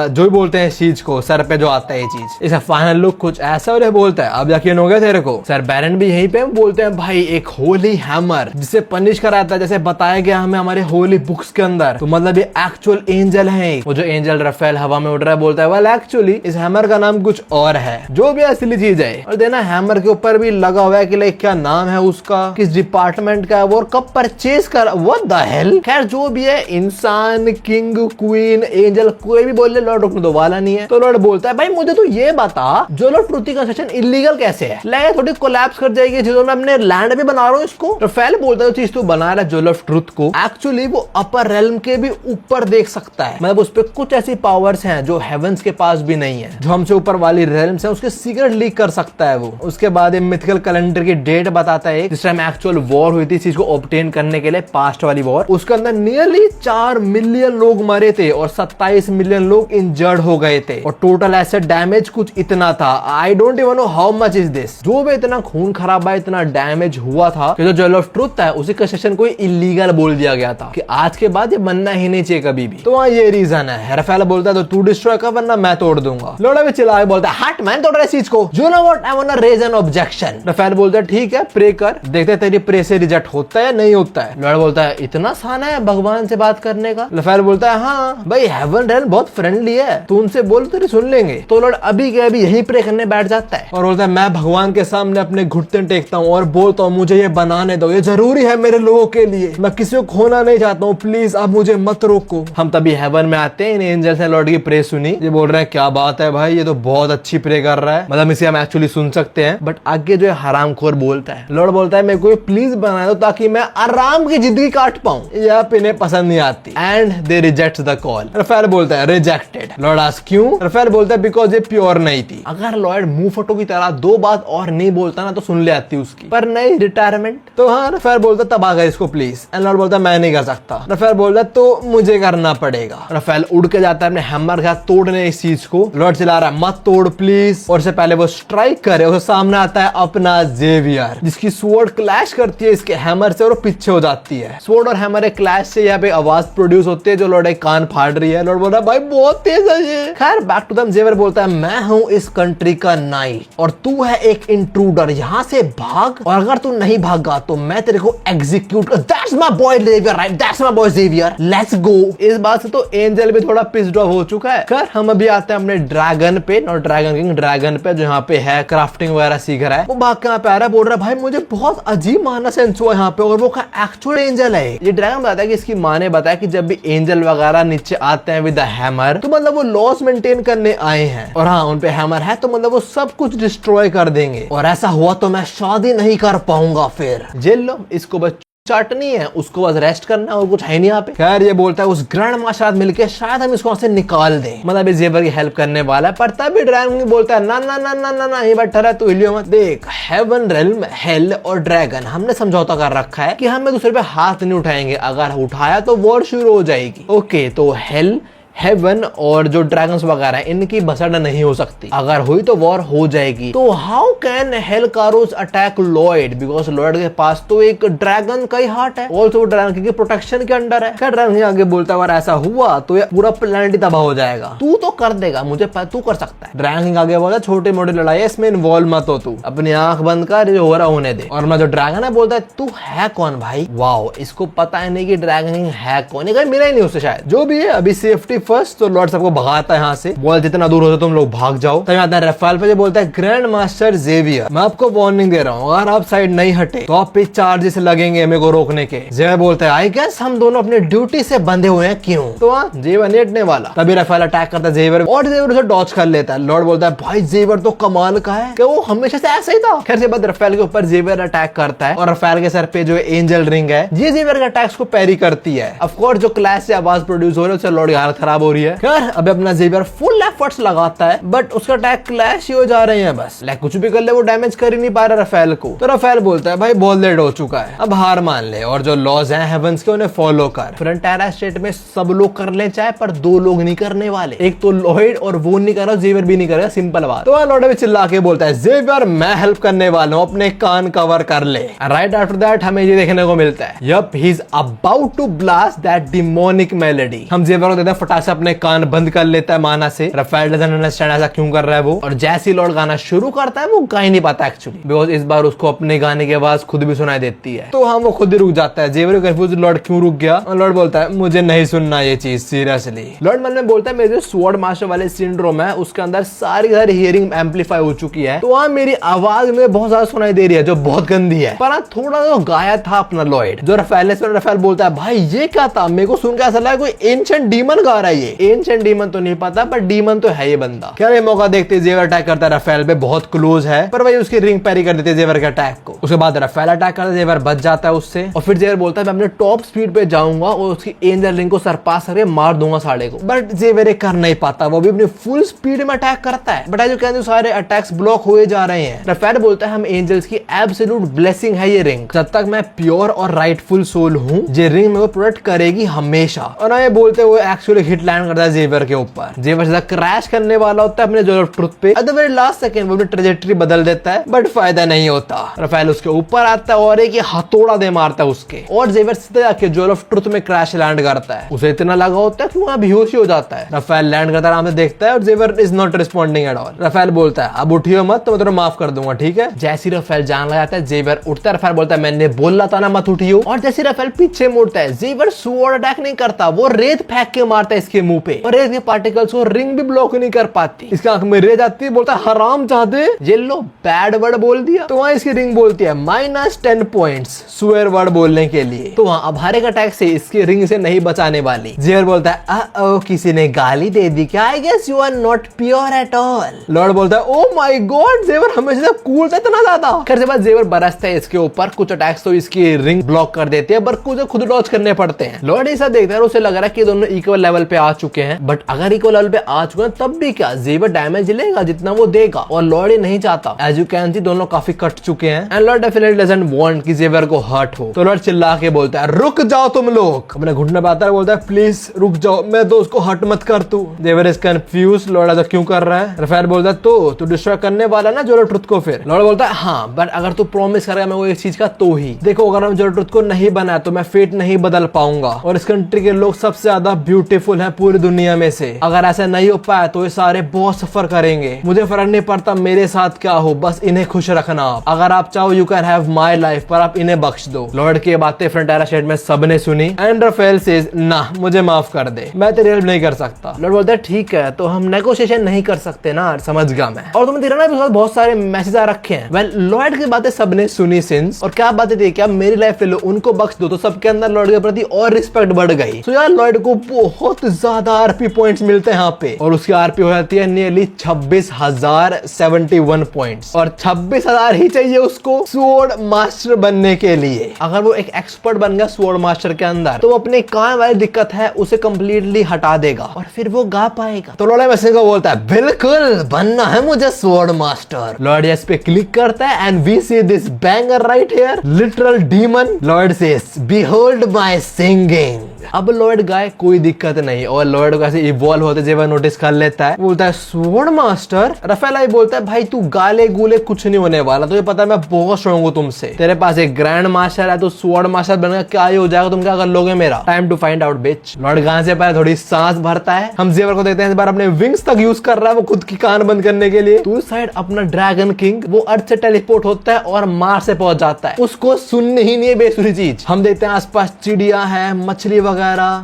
जो भी बोलते हैं इस चीज को, सर पे जो आता है ये चीज। इसका फाइनल लुक कुछ ऐसा उन्हें बोलता है। अब यकीन हो गया तेरे को? सर बैरन भी यहीं पे बोलते हैं भाई एक होली हैमर जिसे पनिश कराता है जैसे बताया गया हमें हमारे होली बुक्स के अंदर। तो मतलब ये एक्चुअल एंजल है। वो जो एंजल रफेल हवा में उड़ रहा है बोलता है वेल एक्चुअली इस हैमर का नाम कुछ और है, जो भी असली चीज है। और देना हैमर के ऊपर भी लगा हुआ है कि लाइक क्या नाम है उसका, किस डिपार्टमेंट का है वो, और कब परचेज कर, व्हाट द हेल। खैर जो भी है, इंसान, किंग, क्वीन, एंजल, कोई भी बोल ले, लॉर्ड रुकने दो वाला नहीं है। तो लॉर्ड बोलता है भाई मुझे तो ये बता जो लॉर्ड ट्रुथ कंस्ट्रक्शन इलीगल कैसे है? लाइक थोड़ी कोलैप्स कर जाएगी जो मैं अपने लैंड भी बना रहा हूँ इसको। रफेल बोलता है चीज तू बना रहा है जो लॉर्ड ट्रुथ को, एक्चुअली वो अपर रेल्म के भी ऊपर देख सकता है। मतलब उस पर कुछ ऐसी पावर्स हैं जो हेवंस के पास भी नहीं है, जो हमसे ऊपर वाली रेल्म्स हैं उसके सीक्रेट लीक कर सकता है वो। उसके बाद ये मिथिकल कैलेंडर की डेट बताता है जिस टाइम एक्चुअल वॉर हुई थी इस चीज को ऑब्टेन करने के लिए, पास्ट वाली वॉर। उसके अंदर नियरली 4 मिलियन लोग मरे थे और 27 मिलियन लोग इंजर्ड हो गए थे और टोटल एसेट डैमेज कुछ इतना था। I don't even know how much is this. जो भी इतना खून खराबा इतना डैमेज हुआ था कि जो ज्वेल ऑफ ट्रुथ है उसी कंस्ट्रक्शन को इलीगल बोल दिया गया था कि आज के बाद ये बनना ही नहीं चाहिए कभी भी। तो वहाँ ये रीजन है। रफेल बोलता है तो तू डिस्ट्रॉय कर वरना मैं तोड़ दूंगा। लोड़ा भी चिल्ला के बोलता है हट मैं तोड़ रहा इस चीज को। You know what I want to raise an objection. Rafael बोलता है ठीक है प्रे कर, देखते हैं तेरी प्रे से रिजेक्ट होता है या नहीं होता है। लोड़ा बोलता है इतना आसान है भगवान से बात करने का? रफेल बोलता है हाँ भाई हेवन रेल बहुत फ्रेंडली है, तू उनसे बोल तेरे सुन लेंगे। तो लॉर्ड अभी के अभी यही प्रे करने बैठ जाता है और बोलता है मैं भगवान के सामने अपने घुटने टेकता हूँ और बोलता हूँ मुझे ये बनाने दो, ये जरूरी है मेरे लोगों के लिए, मैं किसी को खोना नहीं चाहता हूँ, प्लीज आप मुझे मत रोको। हम तभी हेवन में आते हैं, इन एंजल्स ने लॉर्ड की प्रे सुनी। ये बोल रहे हैं क्या बात है भाई, ये तो बहुत अच्छी प्रे कर रहा है, मतलब इसे हम एक्चुअली सुन सकते हैं। बट आगे जो है हरामखोर बोलता है, लॉर्ड बोलता है मेरे को प्लीज बना दो ताकि मैं आराम की जिंदगी काट पाऊं। यह आप इन्हें पसंद नहीं आती and they reject the call. Rafael बोलता है रिजेक्टेड। लॉर्ड आस्क क्यों? रफेल बोलता है बिकॉज ये प्योर नहीं थी। अगर लॉर्ड मुंह फटो की तरह 2 बात और नहीं बोलता ना तो सुन ले आती उसकी, पर नहीं रिटायरमेंट। तो हाँ रफेल बोलता तब आ गए इसको प्लीज। एंड लॉर्ड बोलता मैं नहीं कर सकता। रफेल बोलता तो मुझे करना पड़ेगा। रफेल उड़ के जाता है अपने हैमर के साथ तोड़ने इस चीज को। लॉर्ड चिल्ला रहा है मत तोड़ प्लीज, और से पहले वो स्ट्राइक करे उसके सामने आता है अपना जेवियर जिसकी स्वॉर्ड क्लैश करती है इसके हैमर से और पीछे हो जाती है। स्वॉर्ड और हैमर एक क्लैश से यहाँ पे आवाज प्रोड्यूस होती है जो लॉर्ड एक कान फाड़ रही है। लॉर्ड बोल रहा है भाई बहुत तेज है ये। खैर बैक टू देम। जेवियर बोलता है मैं हूँ इस कंट्री का नाइट और तू है एक इंट्रूडर, यहाँ से भाग और अगर तू नहीं भागा तो मैं तेरे को एग्जीक्यूट कर। That's my boy Xavier, right? That's my boy Xavier, let's go. इस बात से तो एंजल भी थोड़ा पिस्ड ऑफ हो चुका है। खैर हम अभी आते हैं अपने ड्रैगन पे, नॉट ड्रैगन किंग, ड्रैगन पे जो यहाँ पे है क्राफ्टिंग वगैरह सीख रहा है। वो भाग के यहाँ पे आ रहा है, बोल रहा है भाई मुझे बहुत अजीब माना सेंस हुआ यहाँ पे, और वो एक्चुअल एंजल है। ये ड्रैगन बताता है कि इसकी माँ ने बताया कि जब भी एंजल वगैरह नीचे आते हैं विद द हैमर तो मतलब वो लॉस मेंटेन करने आए हैं, और हाँ उन पे हैमर है तो मतलब वो सब कुछ डिस्ट्रॉय कर देंगे, और ऐसा हुआ तो मैं शादी नहीं कर पाऊंगा। फिर जेल लो इसको, बस चाटनी है उसको, बस रेस्ट करना और कुछ है नहीं यहाँ पे। खैर ये बोलता है उस ग्रैंड मास्टर मिलके शायद हम इसको वहां से निकाल दें, मतलब इस जेवर की हेल्प करने वाला है। पर तभी ड्रैगन बोलता है ना ना ना ना ना ना, ये बैठा रहा तू हिलियो मत। देख हेवन रेल्म, हेल और ड्रैगन हमने समझौता कर रखा है कि हम एक दूसरे पे हाथ नहीं उठाएंगे, अगर उठाया तो वॉर शुरू हो जाएगी। ओके तो हेल, हेवन और जो ड्रैगन्स वगैरह इनकी भसड़ नहीं हो सकती, अगर हुई तो वॉर हो जाएगी। तो how can Helcaros attack Lloyd, because Lloyd के पास तो एक ड्रैगन का ही हार्ट है, ऑल्सो ड्रैगन की प्रोटेक्शन के अंडर है। क्या ड्रैगन आगे बोलता है अगर ऐसा हुआ तो ये पूरा प्लेनेट ही तबाह हो जाएगा, तू तो कर देगा, मुझे तू कर सकता है। ड्रैगन आगे बोला छोटे मोटे लड़ाई इसमें इन्वॉल्व मत हो, तू अपनी आंख बंद कर, जो हो रहा होने दे। और मैं जो ड्रैगन है बोलता है तू है कौन भाई? वाओ, इसको पता है नहीं कि ड्रैगन है कौन, मिला ही नहीं उससे शायद। जो भी है अभी सेफ्टी फर्स्ट। तो लॉर्ड सबको भगाता है यहाँ से, बोल जितना दूर होता तुम लोग भाग जाओ। तभी आता है रफेल पे जो बोलता है ग्रैंड मास्टर जेवियर मैं आपको वार्निंग दे रहा हूँ, अगर आप साइड नहीं हटे तो आप पे चार्जेस लगेंगे मेरे को रोकने के। जेवियर बोलता है आई गेस हम दोनों अपनी ड्यूटी से बंधे हुए हैं, क्यों? तो वहाँ जेवियर नेटने वाला, तभी रफेल अटैक करता है जेवियर और जेवियर उसे डॉज कर लेता है। लॉर्ड बोलता है भाई जेवियर तो कमाल का है, वो हमेशा से ऐसा ही था। खैर से बाद रफेल के ऊपर जेवियर अटैक करता है और रफेल के सर पे जो एंजल रिंग है ये जेवियर के अटैक्स को पैरी करती है। ऑफ कोर्स जो क्लैश से आवाज प्रोड्यूस हो रही है उससे लॉर्ड की हालत खराब हो रही है। खैर अब अपना जेवियर फुल एफर्ट्स लगाता है बट उसका अटैक क्लैश ही हो जा रहे हैं, बस लाइक कुछ भी कर ले वो डैमेज कर ही नहीं पा रहा रफेल को। तो रफेल बोलता है भाई बहुत लेट हो चुका है, अब हार मान ले और जो लॉज हैं हेवंस के उन्हें फॉलो कर। फ्रंटायरा स्टेट में सब लोग कर ले चाहे, पर 2 लोग नहीं करने वाले, एक तो लॉयड और वो नहीं कर रहा, जेवियर भी नहीं करेगा, सिंपल बात। तो लॉयड भी चिल्ला के बोलता है जेवियर मैं हेल्प करने वाला हूँ, अपने कान कवर कर ले। राइट आफ्टर दैट हमें ये देखने को मिलता है, yup he is about to blast that demonic melody. हम जेवियर को देते हैं फटाक से अपने कान बंद कर लेता है माना से। राफेल डजंट अंडरस्टैंड ऐसा क्यों कर रहा है वो, और जैसे ही लॉर्ड गाना शुरू करता है वो गा ही नहीं पाता एक्चुअली, बिकॉज इस बार उसको अपने गाने की आवाज खुद भी सुनाई देती है। तो हाँ वो खुद ही रुक जाता है। जेवर कंफ्यूज, लॉर्ड क्यों रुक गया, और लॉर्ड बोलता है मुझे नहीं सुनना ये चीज सीरियसली। लॉर्ड मन में बोलता है मेरे जो स्वॉर्ड मास्टर वाले सिंड्रोम है उसके अंदर सारी हियरिंग एम्पलीफाई हो चुकी है, तो हाँ मेरी आवाज में बहुत ज्यादा सुनाई दे रही है जो बहुत गंदी है। पर थोड़ा तो गाया था अपना लॉर्ड जो राफेल बोलता है भाई ये क्या था, मेरे को सुन के ऐसा लगा कोई एंशिएंट डीमन गा रहा है। ये एंशिएंट डीमन तो नहीं पता पर डीमन तो है ये बंदा। क्या ये मौका देखते जेवर अटैक करता है राफेल पे, बहुत क्लोज है पर वही उसकी रिंग पैरी कर देते जेवर के अटैक को। उसके बाद राफेल अटैक करता है, जेवर बच जाता है उससे, और फिर जेवर बोलता है मैं अपने टॉप स्पीड पे जाऊंगा और उसकी एंजल रिंग को सरपास करके मार दूंगा साले को। बट जेवर कर नहीं पाता, वो भी अपनी फुल स्पीड में अटैक करता है। बट जो कहते सारे अटैक्स ब्लॉक हुए जा रहे हैं। राफेल बोलता है हम एंजल्स की एब्सोल्यूट ब्लेसिंग है ये रिंग, जब तक मैं प्योर और राइटफुल सोल हूँ ये रिंग मेरे को प्रोटेक्ट करेगी हमेशा। और ये बोलते हुए एक्चुअली हिट लैंड करता है जेवर के ऊपर। जेवर सीधा क्रैश करने वाला होता है अपने जोल ऑफ ट्रुथ पे। At the very last second वो अपनी ट्रेजेक्टरी बदल देता है बट फायदा नहीं होता। राफेल उसके ऊपर आता है और एक हथौड़ा दे मारता है उसके, और जेवर सीधा जाके जोल ऑफ ट्रुथ में क्रैश लैंड करता है। उसे इतना लगा होता है कि वहां बेहोश हो जाता है। राफेल लैंड करता है, आराम से देखता है और Xavier is not responding at all. Raphael बोलता है अब उठियो मत तो मैं तुम्हें माफ कर दूंगा, ठीक है। जैसे राफेल जान लग जाता है जेवर उठता है, राफेल बोलता है मैंने बोला था ना मत उठियो। और जैसे राफेल पीछे मुड़ता है जेवर स्वॉर्ड अटैक नहीं करता, वो रेत फेंक के मारता है इसके मुंह पे, और रेत के पार्टिकल्स को रिंग भी ब्लॉक नहीं कर पाती। इसकी आंख में रेत आती है, बोलता है हराम चाहते ये लो बैड वर्ड बोल दिया। तो वहां इसकी रिंग बोलती है -10 पॉइंट्स स्वेयर वर्ड बोलने के लिए। तो वहां अब हर एक अटैक से इसकी रिंग से नहीं बचाने वाली। जेवर बोलता है ओ किसी ने गाली दे दी क्या, I guess you are not pure at all. Lord बोलता है ओ माय गॉड जेवर हमेशा कूल था इतना ज्यादा। खैर बाद जेवर बरसता है इसके ऊपर, कुछ अटैक्स तो इसकी रिंग ब्लॉक कर देते हैं पर कुछ खुद डॉज करने पड़ते हैं। लॉर्ड ऐसा देखता है उसे लग रहा है कि दोनों इक्वल लेवल पे आ चुके हैं, बट अगर इक्वल लेवल पे आ चुके हैं तब भी क्या जेवर डैमेज लेगा जितना वो देगा, और लॉर्ड ही नहीं चाहता। एज यू कैन सी दोनों काफी कट चुके हैं and Lord definitely doesn't want कि जेवर को हर्ट हो। तो लॉर्ड चिल्ला के बोलता है रुक जाओ तुम लोग, अपने घुटने पे आता है, बोलता है प्लीज रुक जाओ, मैं दोस्त को हर्ट मत कर तू। जेवर इज कंफ्यूज, लॉर्ड ऐसा क्यों कर रहा है। राफेल बोलता है तो तू डिस्ट्रॉय करने वाला ना जोल ऑफ ट्रुथ को। फिर लॉर्ड बोलता है हाँ बट अगर तू प्रॉमिस करेगा मैं वो इस चीज का तो ही। देखो अगर हम जोल ऑफ ट्रुथ को नहीं बनाया तो मैं फेट नहीं बदल पाऊंगा, और इस कंट्री के लोग सबसे ज्यादा ब्यूटीफुल है पूरी दुनिया में से। अगर ऐसा नहीं हो पाया तो ये सारे बहुत सफर करेंगे। मुझे फर्क नहीं पड़ता मेरे साथ क्या हो, बस इन्हें खुश रखना आप। अगर आप चाहो you can have my life, पर आप इन्हें बख्श दो। लॉर्ड की बातें फ्रंटेरा स्टेट में सबने सुनी एंड राफेल सेज ना मुझे माफ कर दे, मैं तेरी हेल्प नहीं कर सकता। लॉर्ड बोलता है ठीक है तो हम नेगोशिएशन नहीं कर सकते ना, समझ गया मैं। और तुम देखना ना बहुत सारे मैसेज आ रखे हैं। वेल लॉर्ड की बातें सबने सुनी सिंस, और क्या बातें थी, क्या मेरी लाइफ ले लो उनको बख्श दो, तो सबके अंदर लॉर्ड के प्रति और रिस्पेक्ट बढ़ गई। तो यार लॉर्ड को बहुत ज्यादा आरपी पॉइंट्स मिलते हैं यहाँ पे, और उसकी आरपी हो जाती है नियरली 26,071 पॉइंट्स, और 26,000 ही चाहिए उसको स्वॉर्ड मास्टर बनने के लिए। अगर वो एक एक्सपर्ट बन गया स्वॉर्ड मास्टर के अंदर तो वो अपने कान वाली दिक्कत है उसे कंप्लीटली हटा देगा और फिर वो गा पाएगा। तो लॉर्ड मैसेज को बोलता है बिल्कुल बनना है मुझे स्वॉर्ड मास्टर। लॉर्ड यस पे क्लिक करता है and we see this banger right here, literal demon. Lord says behold my singing. अब लॉर्ड गाय कोई दिक्कत नहीं, और लॉर्ड को ऐसे इवॉल्व होते जेवर नोटिस कर लेता है, बोलता है स्वॉर्ड मास्टर। राफेल आई बोलता है भाई तू गाले गुले कुछ नहीं होने वाला, तुझे पता है मैं बहुत स्ट्रांग हूँ तुमसे, तेरे पास एक ग्रैंड मास्टर है तो स्वॉर्ड मास्टर बनकर क्या ही हो जाएगा, तुम क्या कर लोगे मेरा। Time to find out bitch. Lord गान से पहले थोड़ी सांस भरता है। हम जेवर को देखते हैं इस बार अपने विंग्स तक यूज कर रहा है वो खुद की कान बंद करने के लिए। तो साइड अपना ड्रैगन किंग वो अर्थ से टेलीपोर्ट होता है और मार्स से पहुंच जाता है, उसको सुनने ही नहीं है बेसुरी चीज। हम देखते हैं आसपास चिड़िया है, मछली वगैरह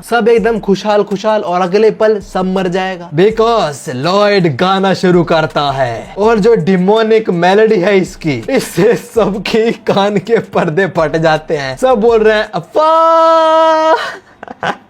सब एकदम खुशहाल खुशहाल, और अगले पल सब मर जाएगा। बिकॉज लॉर्ड गाना शुरू करता है, और जो डिमोनिक मेलोडी है इसकी, इससे सबके कान के पर्दे फट जाते हैं। सब बोल रहे हैं अफा।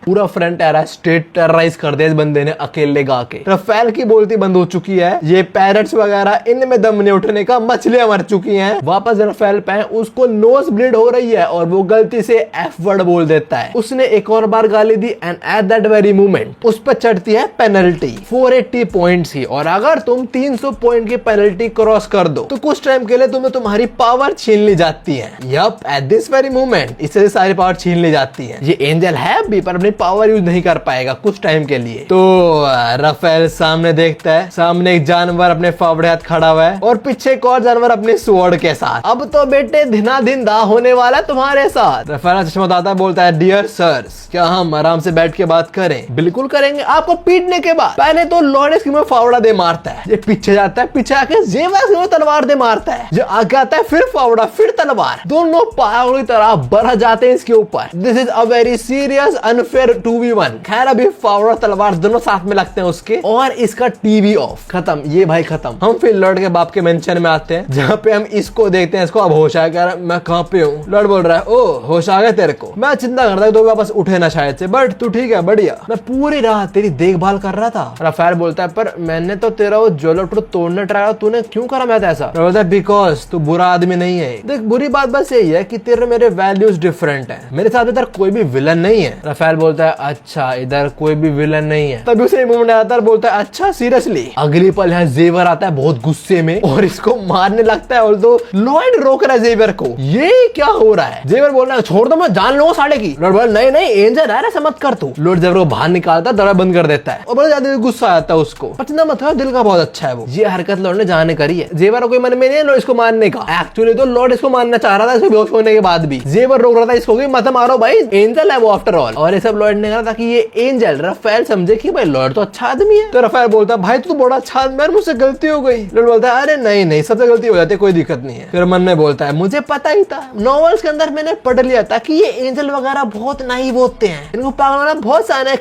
पूरा फ्रंट एरा स्टेट टेरराइज कर दिया इस बंदे ने अकेले गा के। राफेल की बोलती बंद हो चुकी है, ये पैरट्स वगैरह इनमें दम नहीं उठने का, मछलियां मर चुकी हैं। वापस राफेल पे उसको नोज ब्लीड हो रही है और वो गलती से एफ वर्ड बोल देता है। उसने एक और बार गाली दी and at that very moment उस पर चढ़ती है पेनल्टी 480 पॉइंट्स की, और अगर तुम 300 पॉइंट की पेनल्टी क्रॉस कर दो तो कुछ टाइम के लिए तुम्हें तुम्हारी पावर छीन ली जाती है। Yup at this very moment इससे सारी पावर छीन ली जाती है। ये एंजल है भी पर अपनी पावर यूज नहीं कर पाएगा कुछ टाइम के लिए। तो राफेल सामने देखता है, सामने एक जानवर अपने फावड़े हाथ खड़ा हुआ है और पीछे एक और जानवर अपने स्वॉर्ड के साथ। अब तो बेटे दिना दिन दा होने वाला है तुम्हारे साथ। राफेल चश्मा उतारता है, बोलता है डियर सर्स, क्या हम आराम से बैठ के बात करें? बिल्कुल करेंगे। आपको पीटने के बाद पहले तो लॉर्ड इसकी में फावड़ा दे मारता है, ये पीछे जाता है, पीछे आके जेवर में तलवार दे मारता है, जो आगे आता है फिर फावड़ा फिर तलवार, दोनों पागलों की तरह बढ़ जाते हैं इसके ऊपर। This is a very serious unfair 2v1। खैर अभी फावड़ा तलवार दोनों साथ में लगते हैं उसके और इसका टीवी ऑफ, खत्म, ये भाई खत्म। हम फिर लॉर्ड के बाप के मेंशन में आते हैं जहाँ पे हम इसको देखते हैं। इसको अब होश आ गया, मैं कहाँ पे हूँ? लॉर्ड बोल रहा है, ओ होश आ गया तेरे को? मैं चिंता करता तो वापस उठे ना शायद से, बट तू ठीक है, बढ़िया। मैं पूरी रात तेरी देखभाल कर रहा था। राफेल बोलता है, पर मैंने तो तेरा वो ज्वेलर तोड़ने ट्राई किया, तूने क्यों करा मैं ऐसा? बोलता है, बिकॉज तू बुरा आदमी नहीं है। देख बुरी बात बस यही है कि तेरे मेरे वैल्यूज डिफरेंट है, मेरे साथ इधर कोई भी विलन नहीं है। राफेल बोलता है, अच्छा इधर कोई भी विलन नहीं है। तभी उसे मूवमेंट आता है, बोलता है, अच्छा सीरियसली? अगली पल यहाँ जेवर आता है बहुत गुस्से में और इसको मारने लगता है। और तो लॉर्ड रोक रहा है जेवर को, ये क्या हो रहा है? जेवर बोल रहा है, छोड़ दो, मैं जान लूंगा साढ़े की। लॉर्ड बोला, नहीं नहीं एंजल है, ऐसा मत कर तू। लॉर्ड जेवर को बाहर निकालता है, दरवाजा बंद कर देता है और बड़ा ज्यादा गुस्सा आता है उसको। पचना मत दिल का बहुत अच्छा है वो। ये हरकत लॉर्ड ने जाने करी है, जेवर कोई मन में नहीं है लॉर्ड इसको मारने का। एक्चुअली तो लॉर्ड इसको मारना चाह रहा था इसको बेहोश होने के बाद भी, जेवर रोक रहा था इसको कि मत मारो भाई, एंजल है वो आफ्टर ऑल। और ये सब लॉर्ड ने कहा था कि ये एंजल। राफेल समझे कि भाई लॉर्ड तो अच्छा आदमी है। तो राफेल बोलता है, भाई तू तो बड़ा अच्छा आदमी है, मुझसे गलती हो गई। लॉर्ड बोलता है, अरे नहीं नहीं सबसे गलती हो जाती है, कोई दिक्कत नहीं है। फिर मन में बोलता है, मुझे पता ही था, नॉवेल्स के अंदर मैंने पढ़ लिया था कि ये एंजल वगैरह बहुत नाइव होते हैं, इनको पागल होना बहुत आसान है।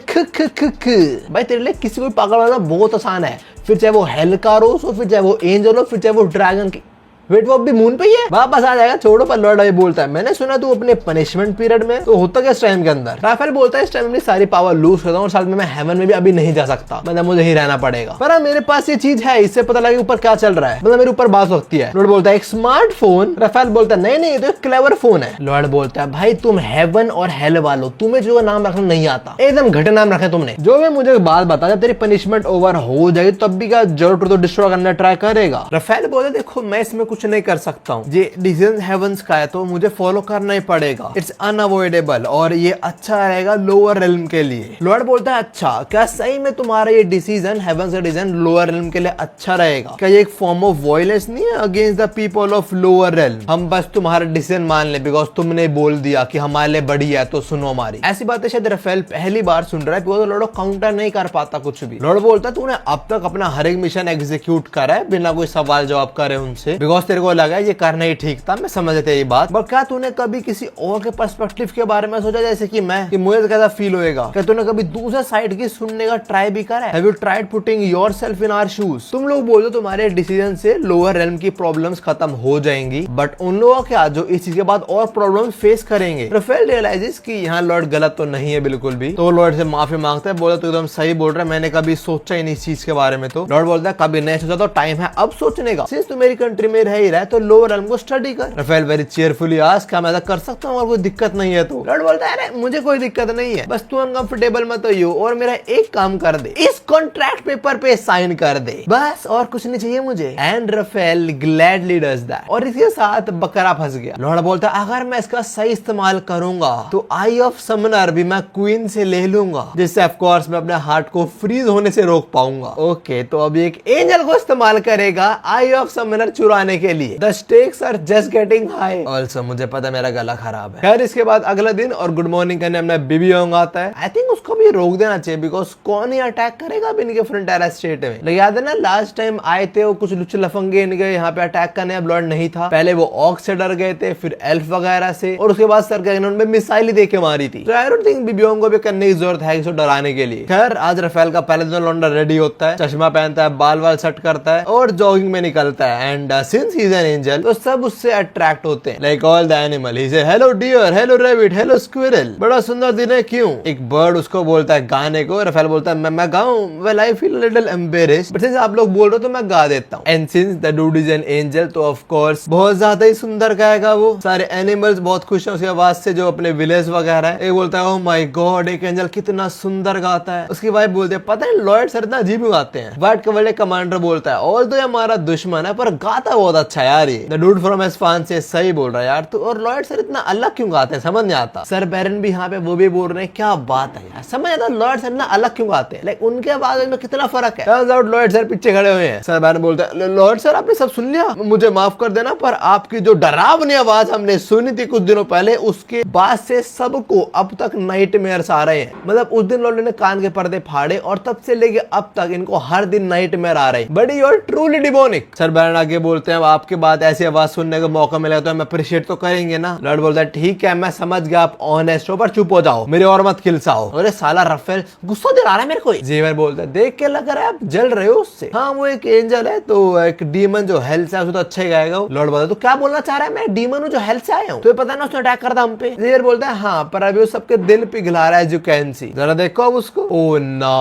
भाई तेरे लिए किसी को पागल होना बहुत आसान है, फिर चाहे वो हेलकारोस हो, फिर चाहे वो एंजल हो, फिर चाहे वो ड्रैगन की। वेट वो भी मून पे ही है, वापस आ जाएगा, छोड़ो। पर लॉर्ड बोलता है, मैंने सुना तू अपने पनिशमेंट पीरियड में तो होता क्या इस टाइम के अंदर? राफेल बोलता है, इस टाइम अपनी सारी पावर लूज करता हूँ और साथ में मैं हेवन में भी अभी नहीं जा सकता, मतलब मुझे ही रहना पड़ेगा। पर मेरे पास ये चीज है, इससे पता लगे ऊपर क्या चल रहा है, मतलब मेरे ऊपर बात होती है। लॉर्ड बोलता है, एक स्मार्टफोन। राफेल बोलता है, नहीं नहीं ये तो एक क्लेवर फोन है। लॉर्ड बोलता है, भाई तुम हेवन और हेल वालो, तुम्हें जो नाम रखना नहीं आता, एकदम घटे नाम रखे तुमने। जो भी मुझे बात बता, जब तेरी पनिशमेंट ओवर हो जाएगी तब भी क्या जरूर तो डिस्ट्रॉय करना ट्राई करेगा? राफेल बोले, देखो मैं इसमें कुछ नहीं कर सकता हूँ, ये डिसीजन हेवंस का है तो मुझे फॉलो करना ही पड़ेगा, इट्स अनअवॉइडेबल और ये अच्छा रहेगा लोअर रेल्म के लिए। लॉर्ड बोलता है, अच्छा क्या सही में तुम्हारा ये डिसीजन हेवंस का डिसीजन लोअर रेल्म के लिए अच्छा रहेगा? क्या ये एक फॉर्म ऑफ वायलेंस नहीं है against the people of lower realm? हम बस तुम्हारा डिसीजन मान ले बिकॉज तुमने बोल दिया कि हमारे लिए बढ़िया है तो सुनो हमारी। ऐसी बातें शायद राफेल पहली बार सुन रहा है, बिकॉज लॉर्ड काउंटर नहीं कर पाता कुछ भी। लॉर्ड बोलता है, तूने अब तक अपना हर एक मिशन एग्जीक्यूट करा है बिना कोई सवाल जवाब करे उनसे, बिकॉज तेरे को लगा ये करना ही ठीक था, मैं समझते ये बात। बट क्या तूने कभी किसी और के पर्सपेक्टिव के बारे में सोचा, जैसे कि मैं, कि मुझे कैसा फील होएगा? क्या तूने कभी दूसरे साइड की सुनने का ट्राई भी करा है? Have you tried putting yourself in our shoes? तुम लोग बोल दो तुम्हारे डिसीजन से लोअर रेल्म की प्रॉब्लम्स खत्म हो जाएंगी, बट उन लोगों क्या जो इस चीज के बाद और प्रॉब्लम्स फेस करेंगे। राफेल रियलाइजेस कि यहाँ लॉर्ड गलत तो नहीं है बिल्कुल भी, तो लॉर्ड से माफी मांगता है, बोला तो एकदम सही बोल रहा है, मैंने कभी सोचा ही नहीं इस चीज के बारे में। तो लॉर्ड बोलता है, कभी नहीं सोचा तो टाइम है अब सोचने का, सिंस तू मेरी कंट्री में रह ही रहा है तो लोअर रेल्म को स्टडी कर। राफेल वेरी चेयरफुली आस्क, क्या मैं ऐसा कर सकता हूँ और कोई दिक्कत नहीं है? तो लॉर्ड बोलता है, अरे मुझे कोई दिक्कत नहीं है, बस तू अनकंफर्टेबल मत हो और मेरा एक काम कर दे, इस कॉन्ट्रैक्ट पेपर पे साइन कर दे, बस और कुछ नहीं चाहिए मुझे। And Raphael gladly does that और इसके साथ बकरा फंस गया। लॉर्ड बोलता है, अगर मैं इसका सही इस्तेमाल करूंगा तो आई ऑफ समनर भी मैं क्वीन से ले लूंगा, जिससे ऑफ कोर्स मैं अपने हार्ट को फ्रीज होने से रोक पाऊंगा। ओके, तो अभी एक एंजल को इस्तेमाल करेगा आई ऑफ समनर चुराने के लिए। The stakes are just getting high. Also मुझे पता मेरा गला खराब है। खैर इसके बाद अगला दिन और गुड मॉर्निंग करने अपना बीबी योंग आता है। आई थिंक उसको भी रोक देना चाहिए बिकॉज कौन ही अटैक करेगा अब इनके फ्रंटियर स्टेट में। लेकिन याद है ना लास्ट टाइम आए थे वो कुछ लुच्चे लफंगे इनके यहाँ पे अटैक करने, अब लॉर्ड नहीं था। पहले वो ऑक से डर गए थे, फिर एल्फ वगैरह से, और उसके बाद सरकार ने मिसाइल ही देके मारी थी। तो आई डोंट थिंक बीबी योंग को भी करने की जरूरत है इसको डराने के लिए। खैर आज राफेल का पहले दिन लौंडा रेडी होता है, चश्मा पहनता है, बाल वाल सेट करता है और जॉगिंग में निकलता है। And since he is an angel तो सब उससे अट्रैक्ट होते हैं, like all the animal. He says hello dear, hello rabbit, hello squirrel, बड़ा सुंदर दिन है क्यों? एक बर्ड उसको बोलता है गाने को। राफेल बोलता है मैं गाऊं? Well I feel little embarrassed, but since आप लोग बोल रहे हो तो मैं गा देता हूं। And since the dude is an angel तो ऑफ कोर्स बहुत ज्यादा ही सुंदर गाएगा वो। सारे एनिमल्स बहुत खुश हैं उसकी आवाज से, जो अपने विलेज वगैरह है। एक बोलता है ओह माय गॉड, एक एंजल कितना सुंदर गाता है। उसकी वाइफ बोलते हैं पता है लॉर्ड सर इतना अजीब गाते हैं। वाइट कवल कमांडर बोलता है ऑल तो हमारा दुश्मन है पर गाता बहुत अच्छा यार ये द डूड फ्रॉम एस्फान से सही बोल रहा है यार। तो और लॉयड सर इतना अलग क्यों गाते हैं समझ नहीं आता। सर बैरन भी यहाँ पे वो भी बोल रहे हैं, क्या बात है यार, समझ आता लॉयड सर इतना अलग क्यों गाते हैं, लाइक उनके आवाज में कितना फर्क है। लॉयड सर पीछे खड़े हुए हैं। सर बैरन बोलते हैं लॉयड सर आपने सब सुन लिया, मुझे माफ कर देना पर आपकी जो डरावनी आवाज हमने सुनी थी कुछ दिनों पहले, उसके बाद से सबको अब तक नाइटमेयर्स आ रहे हैं। मतलब उस दिन लॉयड ने कान के पर्दे फाड़े और तब से लेके अब तक इनको हर दिन नाइटमेयर आ रहे हैं। बड़ी और ट्रूली डिमोनिक। सर बैरन आगे बोलते हैं आपके बाद ऐसी आवाज सुनने का मौका मिलेगा तो हम अप्रिशिएट तो करेंगे ना। लॉयड बोलता है ठीक है मैं समझ गया, आप ऑनेस्ट हो पर चुप हो जाओ, मेरे और मत खिलसाओ। अरे साला रफेल गुस्सा दिला रहा है मेरे को। जेवर बोलता है देख के लग रहा है आप जल रहे हो उससे। हाँ वो एक एंजल है तो एक डीमन जो हेल से तो अच्छा ही गाएगा। लॉर्ड बोलता है तो क्या बोलना चाह रहा है, मैं डीमन हूँ जो हेल से आया हूँ, तो पता ना उसने अटैक कर था हम पे। जेवर बोलता है हाँ पर अभी वो सबके दिल पिघला रहा है, एज यू कैन सी। जरा देखो अब उसको। ओ ना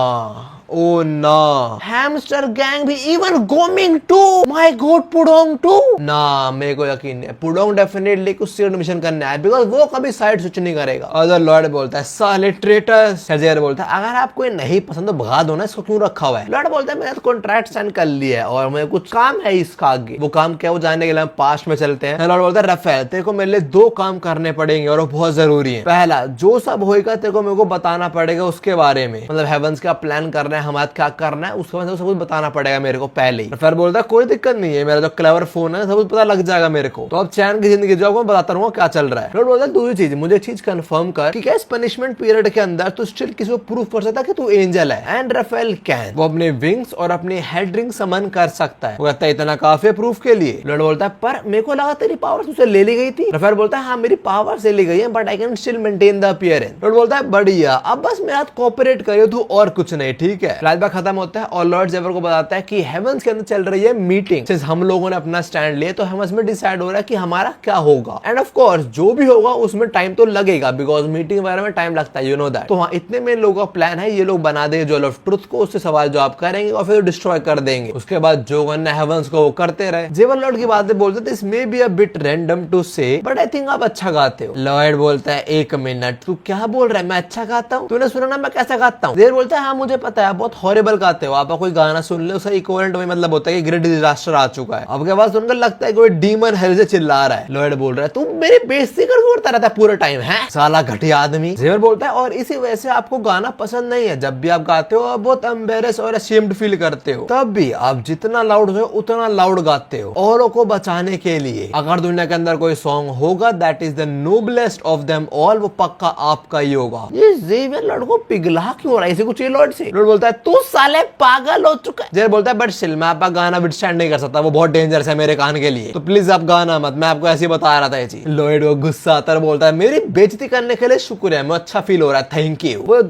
Oh no. Hamster gang भी even going to my god Pudong too. ना मेरे को यकीन नहीं, पुडोंग डेफिनेटली कुछ सीक्रेट मिशन करने आया बिकॉज वो कभी साइड स्विच नहीं करेगा। अदर लॉर्ड बोलता है साले ट्रेटर्स। सर्जेयर बोलता है अगर आपको ये नहीं पसंद तो भगा दो ना, इसको क्यों रखा हुआ है। लॉर्ड बोलता है मैंने तो कॉन्ट्रैक्ट साइन कर लिया है और मेरे कुछ काम है इसका आगे। वो काम क्या वो जानने के लिए हम पास्ट में चलते हैं। लॉर्ड बोलता है रफेल तेरे को मेरे लिए दो काम करने पड़ेंगे और वो बहुत जरूरी है। पहला जो सब होएगा तेरे को मेरे को बताना पड़ेगा उसके बारे में, मतलब हेवंस का प्लान करना है, हमारे क्या करना है उसके बाद सब कुछ बताना पड़ेगा मेरे को पहले ही। फिर बोलता है कोई दिक्कत नहीं है, मेरा जो क्लेवर फोन है सब कुछ पता लग जाएगा मेरे को, तो अब चैन की जिंदगी जो मैं बताता रहूंगा क्या चल रहा है। फिर बोलता है दूसरी चीज मुझे एक चीज कंफर्म कर कि क्या इस पनिशमेंट पीरियड के अंदर तू स्टिल किसी को प्रूफ कर सकता है कि तू एंजल है। एंड रफेल कैन, वो अपने विंग्स और अपने हेड रिंग समन कर सकता है। वो कहता है इतना काफी है प्रूफ के लिए। लॉर्ड बोलता है पर मेरे को लगा तेरी पावर तुझसे ले ली गई थी। रफेल बोलता है हाँ मेरी पावर से ली गई है but I can still maintain the appearance. Lord बोलता है बढ़िया, अब बस मेरे साथ कोऑपरेट करियो तू और कुछ नहीं, ठीक है। फ्लैशबैक खत्म होता है और लॉर्ड जेवर को बताता है कि हेवंस के अंदर चल रही है मीटिंग। सिंस हम लोगों ने अपना स्टैंड लिया तो हेवंस में डिसाइड हो रहा है कि हमारा क्या होगा। एंड ऑफ कोर्स जो भी होगा उसमें टाइम तो लगेगा बिकॉज मीटिंग वगैरह में टाइम लगता है, यू नो दैट। तो हाँ इतने में लोगों का प्लान है, ये लोग बना देंगे ज्वेल ऑफ ट्रुथ को, उससे सवाल जवाब करेंगे और फिर डिस्ट्रॉय कर देंगे। उसके बाद जो करना हेवंस को वो करते रहे। जेवर लॉर्ड की बातें बोलते this may be a bit random to says but I think आप अच्छा गाते हो। लॉर्ड बोलता है एक मिनट तू क्या बोल रहा है, मैं अच्छा गाता हूँ, तूने सुना ना मैं कैसा गाता हूँ। जेवर बोलता है हाँ मुझे पता है बहुत हॉरिबल गाते हो, आप कोई गाना सुन ले उसका इक्विवेलेंट में मतलब होता है कि ग्रेट डिजास्टर आ चुका है। आपके पास सुनकर लगता है कोई डीमन हेल से चिल्ला रहा है। लॉर्ड बोल रहा है तू मेरी बेइज्जती करता रहता है पूरे टाइम, है साला घटिया आदमी। जेवर बोलता है और इसी वजह से आपको गाना पसंद नहीं है, जब भी आप गाते हो आप बहुत एम्बेरस और अशेम्ड फील करते हो, तब भी आप जितना लाउड हो उतना लाउड गाते हो औरों को बचाने के लिए। अगर दुनिया के अंदर कोई सॉन्ग होगा that is the noblest of them all, वो पक्का आपका ही होगा। ये जेवर लॉर्ड को पिघला क्यों रहा है, इसे कुछ लॉर्ड से। लॉर्ड बोलता है तू साले पागल हो चुका है। जेवर बोलता है बट स्टिल मैं आपका गाना विथस्टैंड नहीं कर सकता, वो बहुत डेंजरस है मेरे कान के लिए, तो प्लीज आप गाना मत, मैं आपको ऐसे ही बता रहा था ये चीज। लॉर्ड वो गुस्सा आता है बोलता है मेरी बेइज्जती करने के लिए शुक्र है, मैं अच्छा फील हो रहा है, thank you.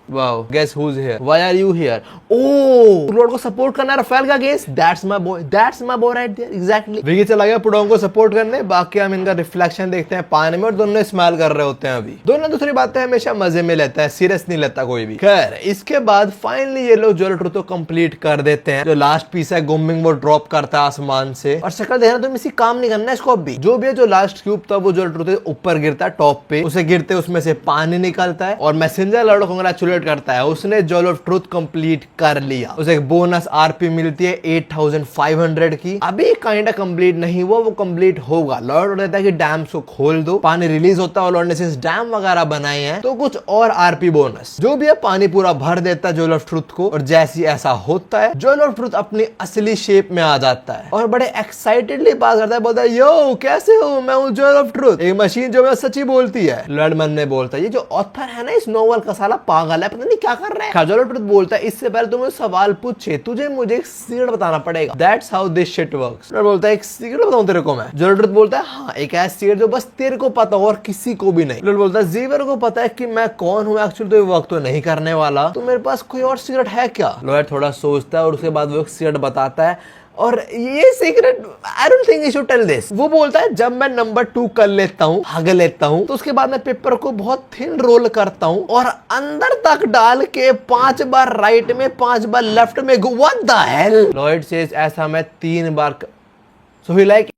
Wow, guess who's here? Why are you here? Oh, Lord को सपोर्ट करना है रफेल का against, that's my boy right there, exactly। Vicky चला गया पुडोंग को सपोर्ट करने, बाकी हम इनका रिफ्लेक्शन देखते हैं पानी में और दोनों स्माइल कर रहे होते हैं। अभी दोनों दूसरी बातें हमेशा मजे में लेता है, सीरियस नहीं लेता कोई भी। खैर इसके बाद फाइनली ये लोग ज्वेल ट्रुथ को कंप्लीट कर देते हैं। जो लास्ट पीस है गुमिंग वो ड्रॉप करता है आसमान से और शक्ल देखना तुम इसी काम नहीं करना है इसको अभी। जो भी है जो लास्ट क्यूब था वो ज्वेल ट्रुथ ऊपर गिरता है टॉप पे, उसे गिरते उसमें से पानी निकलता है और मैसेंजर लॉर्ड को कांग्रेचुलेट करता है, उसने ज्वेल ऑफ ट्रुथ कंप्लीट कर लिया। उसे एक बोनस आरपी मिलती है 8500 की। अभी काइंडा कंप्लीट नहीं हुआ, वो कंप्लीट होगा। लॉर्ड कहता है कि डैम को खोल दो, पानी रिलीज होता है और लॉर्ड ने सिंस डैम वगैरह बनाए हैं तो कुछ और आरपी बोनस जो भी है पानी पूरा भर देता है ज्वेल ऑफ ट्रुथ को। और जैसे ऐसा होता है ज्वेल ऑफ ट्रुथ अपनी असली शेप में आ जाता है और बड़े एक्साइटेडली बात करता है, बोलता है यो कैसे हो, मैं हूँ ज्वेल ऑफ ट्रुथ, एक मशीन जो मैं सच्ची बोलती है। लॉर्ड मन में बोलता है ये जो ऑथर है ना इस नॉवल का साला पागल है, पता नहीं क्या कर रहा है। ज्वेल ऑफ ट्रुथ बोलता है इससे पहले तुम सवाल पूछे तुझे मुझे एक सीक्रेट बताना पड़ेगा, that's how this shit works. Lord बोलता है एक सीक्रेट बताऊं तेरे को मैं। ज्वेल ऑफ ट्रुथ बोलता है हाँ एक ऐसा सीक्रेट जो बस तेरे को पता हो और किसी को भी नहीं। लॉर्ड बोलता है जेवर को पता है कि मैं कौन हूँ एक्चुअली, तो ये वर्क तो नहीं करने वाला, तो मेरे पास कोई और सीक्रेट है क्या। लॉर्ड थोड़ा सोचता है और उसके बाद वो एक सीक्रेट बताता है और ये secret I don't think you should tell this. वो बोलता है जब मैं नंबर 2 कर लेता हूँ, भाग लेता हूँ, तो उसके बाद मैं पेपर को बहुत थिन रोल करता हूँ और अंदर तक डाल के 5 बार राइट में 5 बार लेफ्ट में what the hell. Lord says ऐसा मैं 3 बार so he like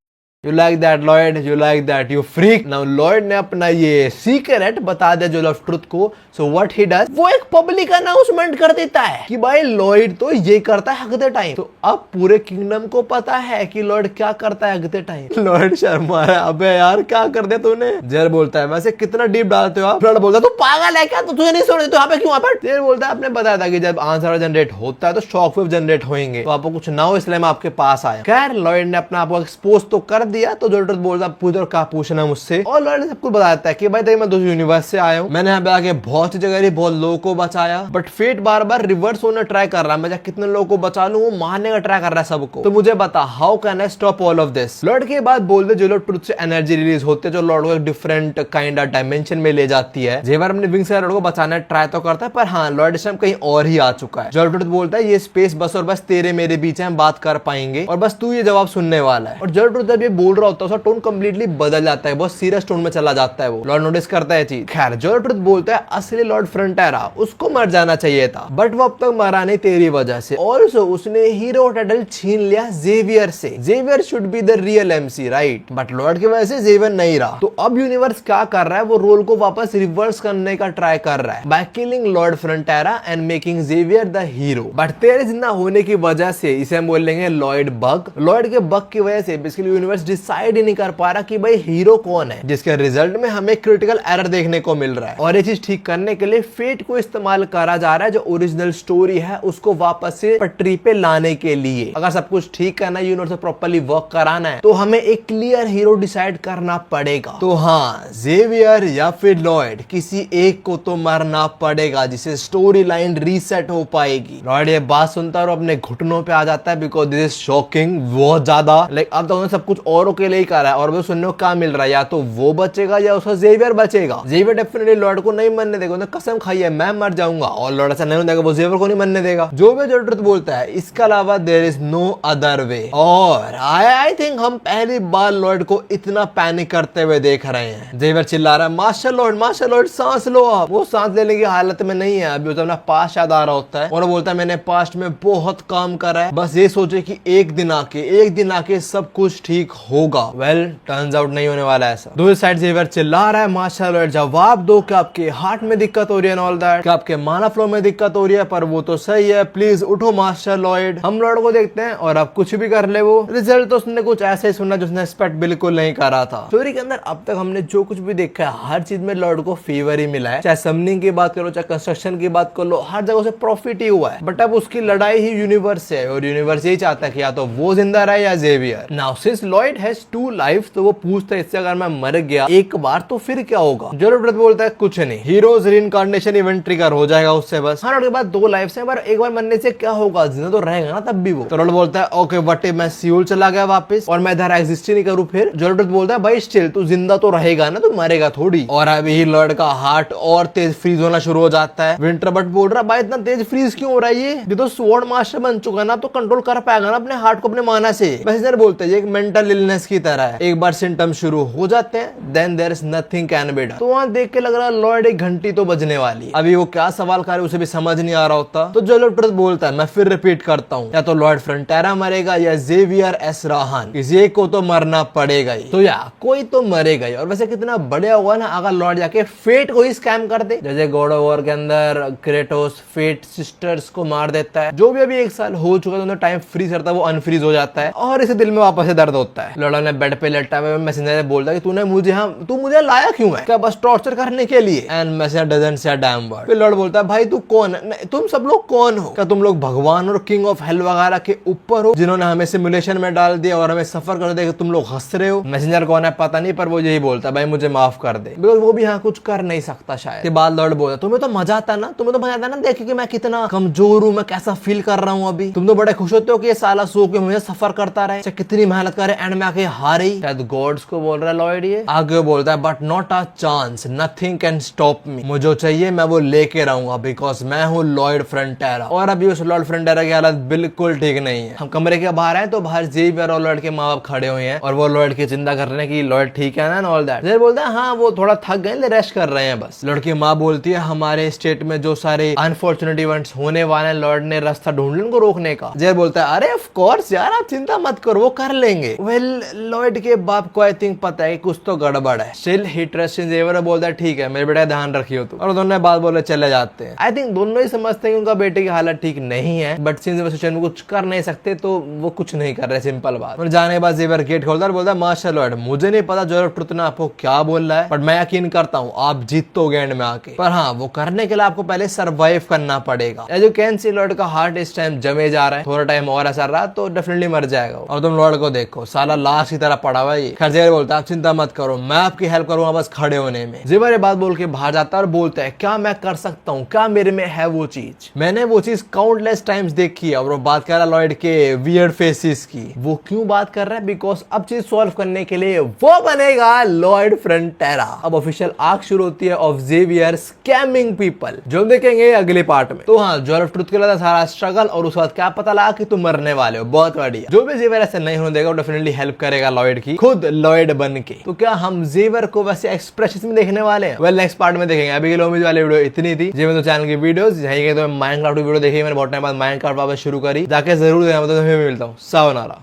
you like that Lloyd, you like that you freak. Now Lloyd ने अपना ये सीक्रेट बता दिया जोल ऑफ ट्रुथ को। सो व्हाट ही डज, वो एक पब्लिक अनाउंसमेंट कर देता है कि भाई लॉयड तो ये करता है हगते टाइम। तो अब पूरे किंगडम को पता है कि लॉयड क्या करता है हगते टाइम। लॉयड शर्मा है, अबे यार क्या कर दिया तूने। जेर बोलता है वैसे कितना डीप डालते हो आप। लॉयड बोलता है तू पागल है क्या, तो तुझे नहीं सुन रही तो यहाँ पे क्यों पे। जेर बोलता है आपने बताया था कि जब आंसर जनरेट होता है तो शॉक वेव जनरेट होंगे, तो आपको कुछ ना हो इसलिए मैं आपके पास आया। खैर लॉयड ने अपना आपको एक्सपोज तो कर दिया। तो जोल बोलता पूछ क्या पूछना मुझसे, और लॉयड ने सबको बताता है कि भाई देखिए मैं दूसरे यूनिवर्स से आया हूँ, मैंने यहाँ पे आके बहुत सी जगह बहुत लोगों को बचाया, बट फेट बार बार रिवर्स होने ट्राई कर रहा है। मैं कितने लोगों को बचा लूं, वो मारने का ट्राई कर रहा है सबको। तो मुझे बता how can I stop all of this. Lord के बाद बोल दे जो लोग ट्रुथ से एनर्जी रिलीज होते हैं जो लॉर्ड को एक डिफरेंट काइंड ऑफ डायमेंशन में ले जाती है। जेवर अपने विंग से लॉर्ड को बचाने ट्राई तो करता है, पर हाँ लॉर्ड इस टाइम कहीं और ही आ चुका है। जो ट्रुथ बोलता है ये स्पेस बस और बस तेरे मेरे बीच है, हम बात कर पाएंगे और बस तू ये जवाब सुनने वाला है। और जो ट्रुथ जब ये बोल रहा होता है उसका टोन कंप्लीटली बदल जाता है, बहुत सीरियस टोन में चला जाता है। वो लॉर्ड नोटिस करता है चीज। खैर जो ट्रुथ बोलता है असली लॉर्ड फ्रंटेरा उसको मर जाना चाहिए था, बट वो अब तक मरा नहीं तेरी वजह से। ऑल्सो उसने हीरो टाइटल छीन लिया जेवियर से। Xavier should be the real MC right, but Lord की वजह से जेवियर नहीं रहा। तो अब यूनिवर्स क्या कर रहा है, वो रोल को वापस रिवर्स करने का ट्राई कर रहा है by killing lord Frontera and making Xavier the hero. But तेरे जिंदा होने की वजह से इसे हम बोलेंगे लॉयड बग। लॉयड के बग की वजह से बेसिकली यूनिवर्स डिसाइड ही नहीं कर पा रहा कि भाई हीरो कौन है, जिसके रिजल्ट में हमें क्रिटिकल एरर देखने को मिल रहा है। और ये चीज ठीक करने के लिए फेट को इस्तेमाल करा जा रहा है, जो ओरिजिनल स्टोरी है उसको वापस से पटरी पे लाने के लिए। अगर सब कुछ ठीक करना है, यूनिवर्स प्रॉपर्ली वर्क कराना है, तो हमें एक क्लियर हीरो डिसाइड करना पड़ेगा। तो हाँ जेवियर या फिर लॉयड किसी एक को तो मरना पड़ेगा, जिससे स्टोरी लाइन रीसेट हो पाएगी। लॉयड ये बात सुनता है और अपने घुटनों पे आ जाता है, बिकॉज दिस इज शॉकिंग बहुत ज्यादा। लाइक अब तो सब कुछ औरों के लिए ही कर रहा है और वो सुनने को क्या मिल रहा है, या तो वो बचेगा या उसका जेवियर बचेगा। जेवियर डेफिनेटली लॉयड को नहीं मरने देगा, उसने कसम खाई है मैं मर जाऊंगा, और लॉर्ड ऐसा नहीं देगा, वो जेवियर को नहीं मरने देगा। जो भी जो ट्रुथ बोलता है इसके अलावा there is no other way. और आई थिंक हम पहली बार लॉर्ड को इतना पैनिक करते हुए देख रहे हैं। जेवियर चिल्ला रहा है मास्टर लॉर्ड सांस लो आप। वो सांस लेने की हालत में नहीं है अभी, अपना पास्ट याद आ रहा होता है और बोलता है मैंने पास्ट में बहुत काम करा है, बस ये सोचे कि एक दिन आके सब कुछ ठीक होगा। वेल टर्न्स आउट नहीं होने वाला ऐसा। दूसरी साइड जेवियर चिल्ला रहा है मास्टर लॉर्ड जवाब दो कि आपके हार्ट में दिक्कत हो रही है, ऑल दैट, आपके माना फ्लो में दिक्कत हो रही है, पर वो तो सही है, प्लीज उठो मास्टर लॉयड। हम लॉर्ड को देखते हैं और अब कुछ भी कर ले वो। रिजल्ट तो उसने कुछ ऐसे ही सुना जो उसने एक्सपेक्ट बिल्कुल नहीं करा था। स्टोरी के अंदर अब तक हमने जो कुछ भी देखा है हर चीज में लॉर्ड को फेवर ही मिला है, चाहे समनिंग की बात करो चाहे कंस्ट्रक्शन की बात कर लो, हर जगह से प्रॉफिट ही हुआ है। बट अब उसकी लड़ाई ही यूनिवर्स से है और यूनिवर्स यही चाहता है कि या तो वो जिंदा रहे या Xavier. Now since Lloyd has 2 life, तो वो पूछता है इससे अगर मैं मर गया एक बार तो फिर क्या होगा। जो बोलता है कुछ नहीं, हीरोज रीइंकार्नेशन इवेंट ट्रिगर हो जाएगा उससे बस। हाँ के बाद 2 लाइफ है, पर एक बार मरने से क्या होगा, जिंदा तो रहेगा ना तब भी वो। तो लॉर्ड बोलता है ओके बट मैं सियोल चला गया वापस और मैं इधर एग्जिस्ट ही नहीं करूं फिर। जो बोलता है भाई स्टिल तू जिंदा तो रहेगा ना, तू मरेगा थोड़ी। और अभी लॉर्ड का हार्ट और तेज फ्रीज होना शुरू हो जाता है। विंटर बट बोल रहा भाई इतना तेज फ्रीज क्यों हो रहा है, ये तो स्वॉर्ड मास्टर बन चुका ना, तो कंट्रोल कर पाएगा ना अपने हार्ट को अपने माना से। बस इधर बोलते हैं एक मेंटल इलनेस की तरह है, एक बार सिम्टम शुरू हो जाते हैं then there is nothing can be done. तो वहां देख के लग रहा है लॉर्ड एक घंटी तो बजने वाली। अभी वो क्या सवाल कर उसे भी समझ नहीं आ रहा होता। तो जो ट्रुथ बोलता है मैं फिर रिपीट करता हूँ, या तो लॉर्ड फ्रंटेरा मरेगा या जेवियर एस राहान, किसी एक को तो मरना पड़ेगा ही। तो या कोई तो मरेगा ही। और वैसे कितना बढ़िया होगा ना अगर लॉर्ड जाके फेट को ही स्कैम कर दे, जैसे गॉड ऑफ वॉर के अंदर क्रेटोस फेट सिस्टर्स को मार देता है। जो भी अभी 1 साल हो चुका है टाइम फ्रीज करता है वो अनफ्रीज हो जाता है और इसे दिल में वापस से दर्द होता है। लॉर्ड ने बेड पे लेटा हुआ मैसेंजर ने बोलता है कि तू मुझे लाया क्यों है, क्या बस टॉर्चर करने के लिए। And messenger doesn't say a dam word. फिर लॉर्ड बोलता है भाई तू कौन है, तुम सब लोग कौन हो, क्या तुम लोग भगवान और किंग ऑफ हेल वगैरह के ऊपर हो जिन्होंने हमें सिमुलेशन में डाल दिया और हमें सफर कर दिया, तुम लोग हंस रहे हो। मैसेंजर कौन है पता नहीं, पर वो यही बोलता है भाई मुझे माफ कर दे, बिकॉज वो भी यहाँ कुछ कर नहीं सकता शायद। के बाद लॉर्ड बोलता तुम्हें तो मजा आता ना, देखे कि मैं कितना कमजोर हूँ, मैं कैसा फील कर रहा हूँ अभी। तुम तो बड़े खुश होते हो कि ये साला सो के मुझे सफर करता रहे, कितनी मेहनत करे एंड में आके हारे ही। शायद गॉड्स को बोल रहा है लॉर्ड। ये आगे बोलता है but not a chance, nothing can stop me, मुझे जो चाहिए मैं वो लेके रहूंगा बिकॉज मैं हूँ लॉर्ड फ्रंटेरा। और अभी उस लॉर्ड फ्रंटेरा की हालत बिल्कुल ठीक नहीं है। हम कमरे के बाहर हैं तो बाहर जेवियर और लॉर्ड के माँ बाप खड़े हुए हैं और वो लॉर्ड की चिंता कर रहे हैं कि लॉर्ड ठीक है ना ऑल दैट। बोलता है हाँ वो थोड़ा थक गए, रेस्ट कर रहे हैं बस। लॉर्ड की माँ बोलती है हमारे स्टेट में जो सारे अनफॉर्चुनेट इवेंट्स होने वाले हैं लॉर्ड ने रास्ता ढूंढ उनको रोकने का। जेर बोलता है अरे ऑफ कोर्स यार आप चिंता मत करो वो कर लेंगे। वेल लॉयड के बाप को आई थिंक पता है कुछ तो गड़बड़ है। स्टिल ही ट्रस्ट इन जेवर, बोलता है ठीक है मेरे बेटे ध्यान रखियो तू, और दोनों बात बोले चले जाते हैं। आई थिंक दोनों ही समझते हैं कि उनका बेटे की हालत ठीक नहीं है, बट सिंस वो सिचुएशन में कुछ कर नहीं सकते तो वो कुछ नहीं कर रहे, सिंपल बात। और जाने के बाद जेवर गेट खोलता है, बोलता है मार्शल लॉयड मुझे नहीं पता जोर ऑफ ट्रुथ ने आपको क्या बोल रहा है, बट मैं यकीन करता हूँ आप जीतोगे एंड में आके, पर हाँ वो करने के लिए आपको पहले सर्वाइव करना पड़ेगा। As you can see Lloyd का हार्ट इस टाइम जमे जा रहा है, थोड़ा टाइम और असर रहा तो डेफिनेटली मर जाएगा। और तुम लॉयड को देखो साला लाश की तरह पड़ा हुआ है। खैर जेवर बोलता है आप चिंता मत करो, मैं आपकी हेल्प करूंगा बस खड़े होने में। जेवर ये बात बोल के बाहर जाता है और बोलता है क्या मैं कर सकता हूँ, क्या मेरे में है वो चीज, मैंने वो चीज काउंटलेस टाइम्स देखी है। और वो बात कर रहा है लॉयड के वियर्ड फेसेस की। वो क्यों बात कर रहा है, बिकॉज अब चीज सॉल्व करने के लिए वो बनेगा लॉयड फ्रंटेरा। अब ऑफिशियल आर्क शुरू होती है ऑफ जेवियर स्कैमिंग पीपल, जो हम देखेंगे अगले पार्ट में। तो हाँ जोर ऑफ ट्रुथ के लिए सारा स्ट्रगल और उस बाद क्या पता लगा कि तुम मरने वाले हो, बहुत बढ़िया। जो भी जेवियर ऐसे नहीं होने देगा वो डेफिनेटली हेल्प करेगा लॉयड की, खुद लॉयड बन के। तो क्या हम जेवियर को वैसे एक्सप्रेशन में देखने वाले हैं? वेल नेक्स्ट पार्ट में देखेंगे। अभी के लिए उम्मीद वाली वीडियो इतनी थी। जी मैं तो चैनल की वीडियोस यहीं के तो माइनक्राफ्ट वीडियो देखी, मैंने बहुत टाइम बाद माइनक्राफ्ट वापस शुरू करी, जाके जरूर देखना। मैं तो मिलता हूँ, सावनारा।